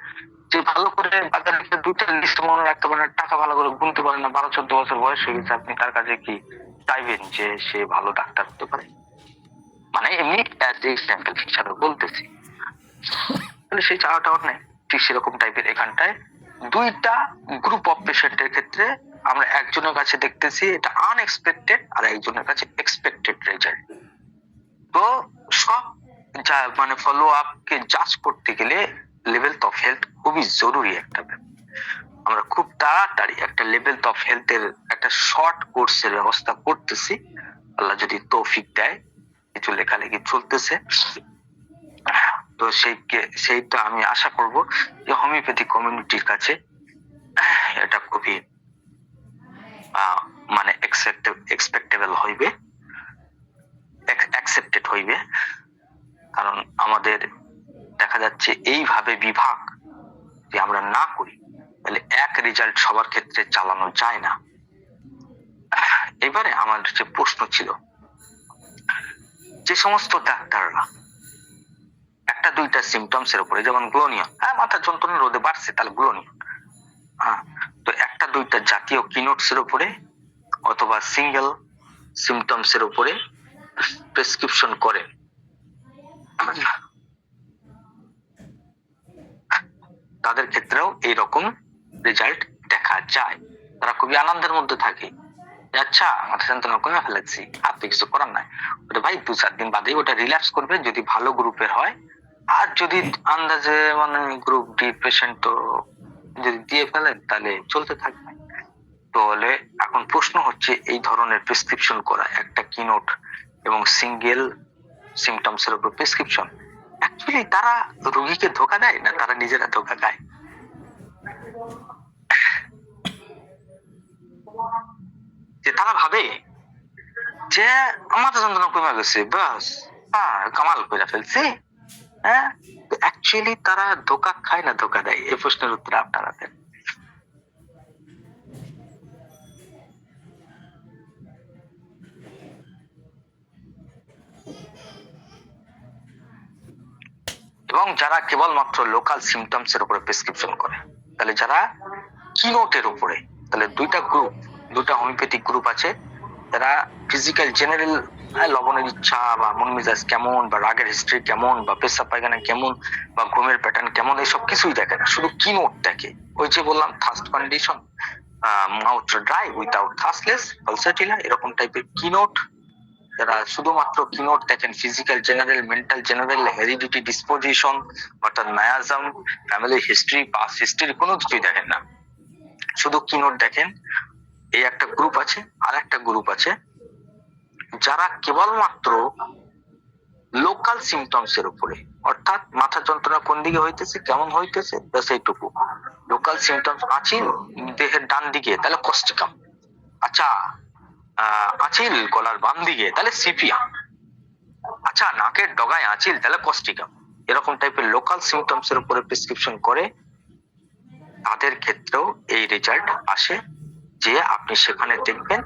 যে ভালো করে বাজারে দুইটা লিস্ট মনে রাখতে পারেন, টাকা ভালো করে গুনতে পারেন না, 12-14 বছর বয়স হয়ে গেছে, আপনি তার কাছে কি চাইবেন যে সে ভালো ডাক্তার হতে পারে? মানে এমনি এক্সাম্পল হিসাবে বলতেছি। তাহলে সেই চাওয়াটা নেই, ঠিক সেরকম টাইপের এখানটায় দুইটা গ্রুপ অফ পেশেন্টের ক্ষেত্রে আমরা একজনের কাছে দেখতেছি এটা আনএক্সপেক্টেড, আর একজনের কাছে এক্সপেক্টেড রেজাল্ট। তো সব যা মানে ফলো আপ কে জাজ করতে গেলে লেভেল অফ হেলথ খুবই জরুরি একটা ব্যাপার। আমরা খুব তাড়াতাড়ি একটা লেভেল অফ হেলথের একটা শর্ট কোর্সের ব্যবস্থা করতেছি, আল্লাহ যদি তৌফিক দেয়। কিছু লেখালেখি চলতেছে, তো সেইটা আমি আশা করব যে হোমিওপ্যাথি কমিউনিটির কাছে এটা খুবই মানে এক্সপেক্টেবল হইবে, অ্যাকসেপ্টেড হইবে। কারণ আমাদের দেখা যাচ্ছে এইভাবে বিভাগ যে আমরা না করি তাহলে এক রেজাল্ট সবার ক্ষেত্রে চালানো যায় না। এবারে আমার যে প্রশ্ন ছিল, যে সমস্ত ডাক্তাররা একটা দুইটা সিমটমস এর উপরে, যেমন গ্লোনিয়ন, মাথার যন্ত্রণা রোদে বাড়ছে তাহলে গ্লোনিয়ন, তো একটা দুইটা জাতীয় কিনোটস এর উপরে অথবা সিঙ্গেল সিমটমস এর উপরে প্রেসক্রিপশন করে, তাদের ক্ষেত্রেও এইরকম রেজাল্ট দেখা যায়। তারা খুবই আনন্দের মধ্যে থাকে, আচ্ছা মাথা যন্ত্রণা কমে ফেলেছি, আর তো কিছু করার নাই, ওটা ভাই 2-4 দিন বাদেই ওটা রিল্যাক্স করবে যদি ভালো গ্রুপের হয়। আর যদি আন্দাজে মানে গ্রুপ ডি পেশেন্ট তো যদি দিয়ে ফেলেন তাহলে চলতে থাকবে। তাহলে এখন প্রশ্ন হচ্ছে এই ধরনের প্রেসক্রিপশন করা, একটা কিনোট এবং সিঙ্গেল সিমটমস এর উপর প্রেসক্রিপশন, অ্যাকচুয়ালি তারা রোগীকে ধোকা দেয় না তারা নিজেরা ধোকা খায়? যে তারা ভাবে যে আমার যন্ত্রণা কমে গেছে, বাস কামাল করে ফেলছে, অ্যাকচুয়ালি তারা ধোকা খায় না ধোকা দেয়? এই প্রশ্নের উত্তর আপনারা দেন। এবং যারা কেবলমাত্র লোকাল সিমটমস এর উপরে প্রেসক্রিপশন করে, তাহলে যারা কিনোটের উপরে, তাহলে দুটা হোমিওপ্যাথিক গ্রুপ আছে, যারা ফিজিক্যাল জেনারেল লবণের ইচ্ছা বা মন মেজাজ কেমন বা রাগের হিস্ট্রি কেমন বা পেশাব পায়খানা কেমন বা ঘুমের প্যাটার্ন কেমন, এইসব কিছুই দেখে না, শুধু কিনোট দেখে। ওই যে বললাম thirst condition, mouth dry without thirstless Pulsatilla, এরকম টাইপের কিনোট। যারা শুধুমাত্র কিনোট দেখেন, physical general, mental general, heredity, disposition অর্থাৎ miasm, family history, past history কোনো কিছুই দেখেন না, শুধু কিনোট দেখেন, এই একটা গ্রুপ আছে। আর একটা গ্রুপ আছে যারা কেবলমাত্র লোকাল সিমটমস এর উপরে, অর্থাৎ মাথা যন্ত্রণা কোন দিকে হইতেছে, কেমন হইতেছে, ব্যাস এইটুকু লোকাল সিমটমস। আঁচিল দেহের ডান দিকে তাহলে কস্টিকাম, আচ্ছা আঁচিল গলার বাম দিকে তাহলে সিপিয়াম, আচ্ছা নাকের ডগায় আঁচিল তাহলে কস্টিকাম, এরকম টাইপের লোকাল সিমটমস এর উপরে প্রেসক্রিপশন করে। তাদের ক্ষেত্রেও এই রেজাল্ট আসে যে আপনি সেখানে দেখবেন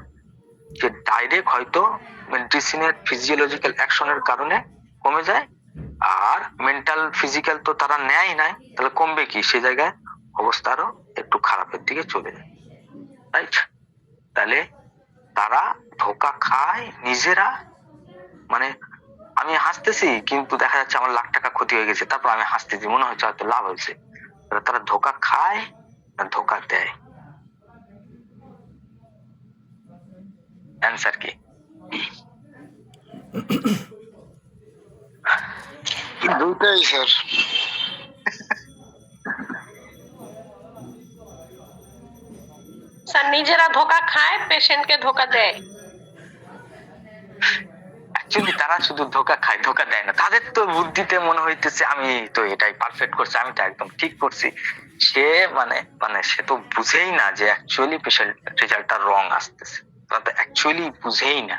যে ডাইরেক্ট হয়তো মেডিসিনের ফিজিওলজিক্যাল অ্যাকশনের কারণে কমে যায়, আর মেন্টাল ফিজিক্যাল তো তারা নেয় নাই, তাহলে কমবে কি, সে জায়গায় অবস্থা আরো একটু খারাপের দিকে চলে যায়, রাইট? তাহলে তারা ধোকা খায় নিজেরা, মানে আমি হাসতেছি কিন্তু দেখা যাচ্ছে আমার লাখ টাকা ক্ষতি হয়ে গেছে, তারপর আমি হাসতেছি, মনে হচ্ছে হয়তো লাভ হয়েছে। তারা ধোকা খায় না ধোকা দেয়? অ্যান্সার কি? দুইটাই স্যার। স্যার নিজেরা ধোকা খায়, পেশেন্টকে ধোকা দেয়। অ্যাকচুয়ালি তারা শুধু ধোকা খায়, ধোকা দেয় না। তাদের তো বুদ্ধিতে মনে হইতেছে আমি তো এটাই পারফেক্ট করছি, আমি তো একদম ঠিক করছি। সে মানে মানে সে তো বুঝেই না যে অ্যাকচুয়ালি পেশেন্ট রেজাল্টটা রং আসতেছে। তারা তো অ্যাকচুয়ালি বুঝেই না।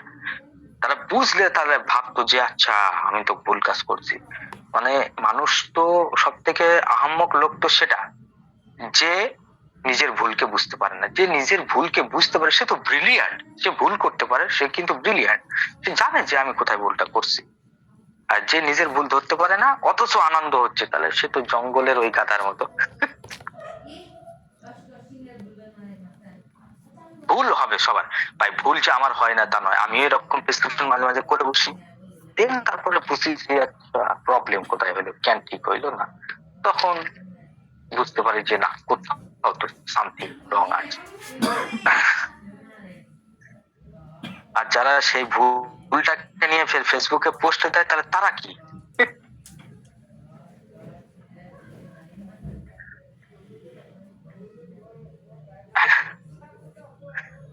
তারা বুঝলে তাহলে ভাবতো যে আচ্ছা আমি তো ভুল কাজ করছি। মানে মানুষ তো সব থেকে আহাম্মক লোক তো সেটা, যে নিজের ভুলকে বুঝতে পারে না। যে নিজের ভুলকে বুঝতে পারে সে তো ব্রিলিয়ান্ট। সে ভুল করতে পারে, সে কিন্তু ব্রিলিয়ান্ট। সে জানে যে আমি কোথায় ভুলটা করছি। আর যে নিজের ভুল ধরতে পারে না অথচ আনন্দ হচ্ছে, তাহলে সে তো জঙ্গলের ওই গাধার মতো। ভুল হবে সবার ভাই, ভুল যে আমার হয় না তা নয়। আমি এরকম প্রেসক্রিপশন মাঝে মাঝে করে বসি, দেন তারপরে বুঝি যে একটা প্রবলেম কোথায় হলো, কেন ঠিক হইলো না, তখন বুঝতে পারি যে না কোথাও তো সামথিং রং আছে। আর যারা সেই ভুলটাকে নিয়ে ফেসবুকে পোস্ট দেয়, তাহলে তারা কি?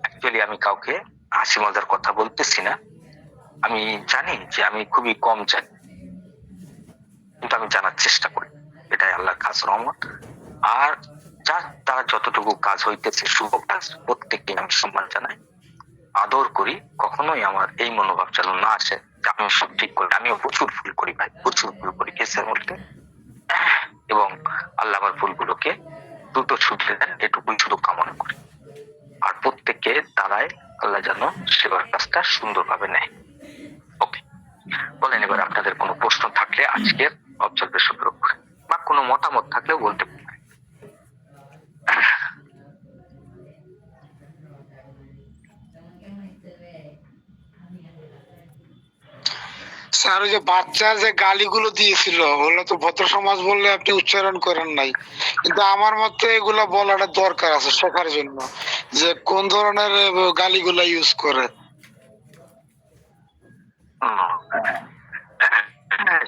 অ্যাকচুয়ালি আমি কাউকে হাসি মজার কথা বলতেছি না। আমি জানি যে আমি খুবই কম জানি, কিন্তু আমি জানার চেষ্টা করি। এটাই আল্লাহর খাস রহমত। আর তারা যতটুকু কাজ হইতেছে শুভ কাজ, প্রত্যেককে আমি সম্মান জানাই, আদর করি। কখনোই আমার এই মনোভাব যেন না আসে যে আমি সব ঠিক করি। আমিও প্রচুর ভুল করি ভাই, প্রচুর ভুল করি কেসের মধ্যে, এবং আল্লাহ আমার ভুলগুলোকে দ্রুত ছুটে দেন, এটুকুই শুধু কামনা করি। আর প্রত্যেককে তারাই আল্লাহ যেন সেবার কাজটা সুন্দরভাবে নেয়। ওকে, বলেন এবার আপনাদের কোনো প্রশ্ন থাকলে আজকের অবজারভেশনের উপরে, বা কোনো মতামত থাকলেও বলতে পারেন। স্যার ওই যে বাচ্চার যে গালিগুলো দিয়েছিল ওগুলো তো ভদ্র সমাজ বললে আপনি উচ্চারণ করেন নাই, কিন্তু আমার মতে এগুলো বলাটা দরকার আছে শেখার জন্য, যে কোন ধরনের গালিগুলা ইউজ করে।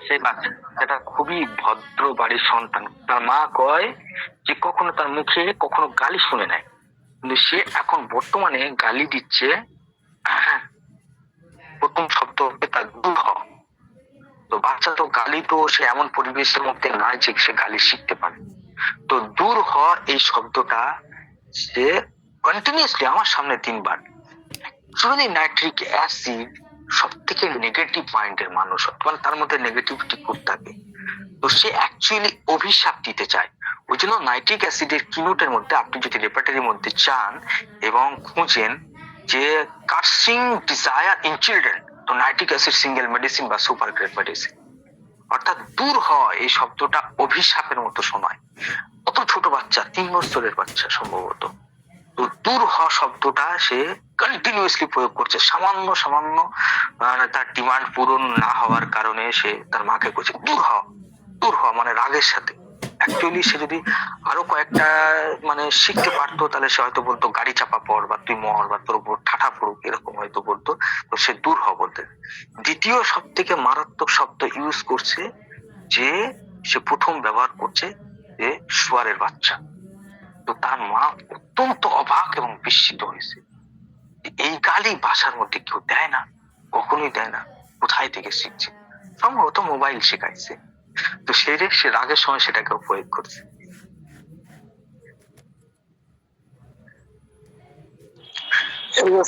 সেই বাচ্চাটা খুবই ভদ্র বাড়ির সন্তান। তার মা কয় যে কখনো তার মুখে কখনো গালি শুনে নাই, কিন্তু সে এখন বর্তমানে গালি দিচ্ছে। প্রথম শব্দ হবে তার দূর হ। তো বাচ্চা তো গালি তো সে এমন পরিবেশের মধ্যে নাই যে সে গালি শিখতে পারে। তো দূর হ এই শব্দটা সে কন্টিনিউসলি আমার সামনে 3 বার। অ্যাকচুয়ালি নাইট্রিক অ্যাসিড সব থেকে নেগেটিভ মাইন্ডের মানুষ, মানে তার মধ্যে নেগেটিভিটি খুব থাকে। তো সে অ্যাকচুয়ালি অভিশাপ দিতে চায়। ওই জন্য নাইট্রিক অ্যাসিডের কিনোটের মধ্যে আপনি যদি রেপার্টারির মধ্যে চান এবং খুঁজেন যে কার্সিং ডিজায়ার ইন চিলড্রেন, তো নাইট্রিক অ্যাসিড সিঙ্গেল মেডিসিন বা সুপার গ্রেড মেডিসিন। অর্থাৎ দূর হয় এই শব্দটা অভিশাপের মতো শোনায়। কত ছোট বাচ্চা, 3 বছরের বাচ্চা সম্ভবত। তো দূর হ শব্দটা সে কন্টিনিউয়াসলি প্রয়োগ করছে। সামান্য সামান্য তার ডিমান্ড পূরণ না হওয়ার কারণে সে তার মাকে বলছে দূর হ, দূর হ, মানে রাগের সাথে। অ্যাকচুয়ালি সে যদি আরো কয়েকটা মানে শিখতে পারতো, তাহলে সে হয়তো বলতো গাড়ি চাপা পড়, বা তুই মর, বা তোর উপর ঠাঠা পড়ুক, এরকম হয়তো বলতো। তো সে দূর হ বলতে। দ্বিতীয় সব থেকে মারাত্মক শব্দ ইউজ করছে, যে সে প্রথম ব্যবহার করছে যে শুয়ারের বাচ্চা। তো তার মা অত্যন্ত অবাক এবং বিস্মিত হয়েছে। এই গালি বাসার মধ্যে কেউ দেয় না, কখনোই দেয় না, কোথায় থেকে শিখছে? সম্ভবত মোবাইল শেখাইছে। তো সে রাগের সময় সেটাকে প্রয়োগ করছে।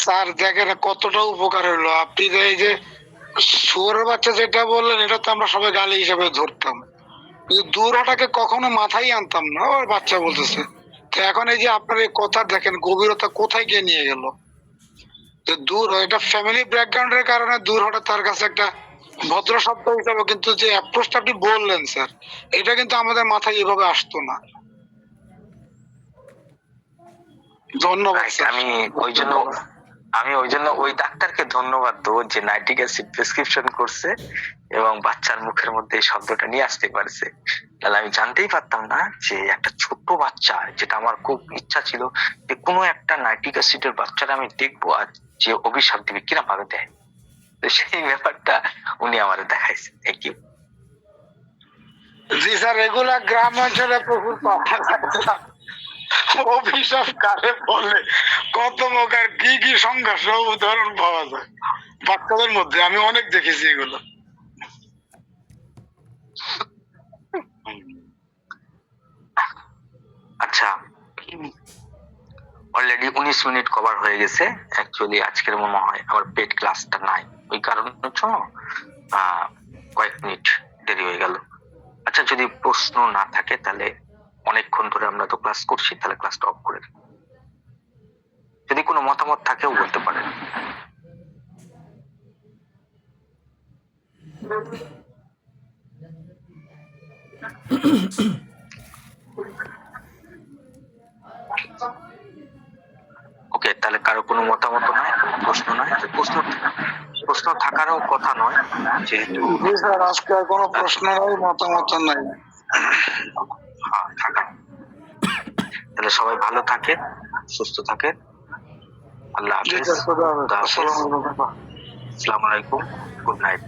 স্যার দেখেন কতটা উপকার হলো। আপনি এই যে শুয়োরের বাচ্চা যেটা বললেন, এটা তো আমরা সবাই গালি হিসেবে ধরতাম, কিন্তু দূর হটাকে কখনো মাথায় আনতাম না। ওর বাচ্চা বলতেছে, তো এখন এই যে আপনার এই কথা দেখেন গভীরতা কোথায় গিয়ে নিয়ে গেল। যে দূর, এটা ফ্যামিলি ব্যাকগ্রাউন্ডের কারণে দূর হঠাৎ তার কাছে একটা ভদ্র শব্দ হিসাবে, কিন্তু যে অ্যাপ্রোচটা আপনি বললেন স্যার, এটা কিন্তু আমাদের মাথায় এভাবে আসতো না। ধন্যবাদ Right, স্যার। আমি ওই জন্য ওই ডাক্তারকে ধন্যবাদ দেবো যে নাইট্রিক অ্যাসিড প্রেসক্রিপশন করছে এবং বাচ্চার মুখের মধ্যে এই শব্দটা নিয়ে আসতে পারছে। তাহলে আমি জানতেই পারতাম না যে একটা ছোট্ট বাচ্চা, যেটা আমার খুব ইচ্ছা ছিল যে কোনো একটা নাইট্রিক অ্যাসিডের বাচ্চারা আমি দেখবো আর যে অভিশাপ দিবে কিরম ভাবে দেয়, তো সেই ব্যাপারটা উনি আমার দেখাইছে। Thank you. জি স্যার, এগুলা গ্রাম অঞ্চলে প্রচুর পাওয়া যায়। অভিশাপ কারে বলে, কত প্রকার কি কি সংঘর্ষ উদাহরণ পাওয়া যায় বাচ্চাদের মধ্যে, আমি অনেক দেখেছি এগুলো। আচ্ছা, অলরেডি 19 মিনিট কভার হয়ে গেছে। অ্যাকচুয়ালি আজকের মনে হয় আমার পেড ক্লাসটা নাই, ওই কারণের জন্য কয়েক মিনিট দেরি হয়ে গেল। আচ্ছা, যদি প্রশ্ন না থাকে তাহলে অনেকক্ষণ ধরে আমরা তো ক্লাস করছি, তাহলে ক্লাসটা অফ করে দিই। যদি কোনো মতামত থাকেও বলতে পারেন। ওকে, তাহলে কারো কোনো মতামত নাই, কোনো প্রশ্ন নাই। প্রশ্ন থাকারও কথা নয়, যেহেতু জি স্যার, আজকে আর কোনো প্রশ্ন নাই, মতামত নাই। হ্যাঁ থাকা। তাহলে সবাই ভালো থাকে, সুস্থ থাকে। আল্লাহ জি হাফেজ। স্যার, খুদা হাফেজ। খুদা হাফেজ। আসসালামু আলাইকুম। আসসালামু আলাইকুম। Good night.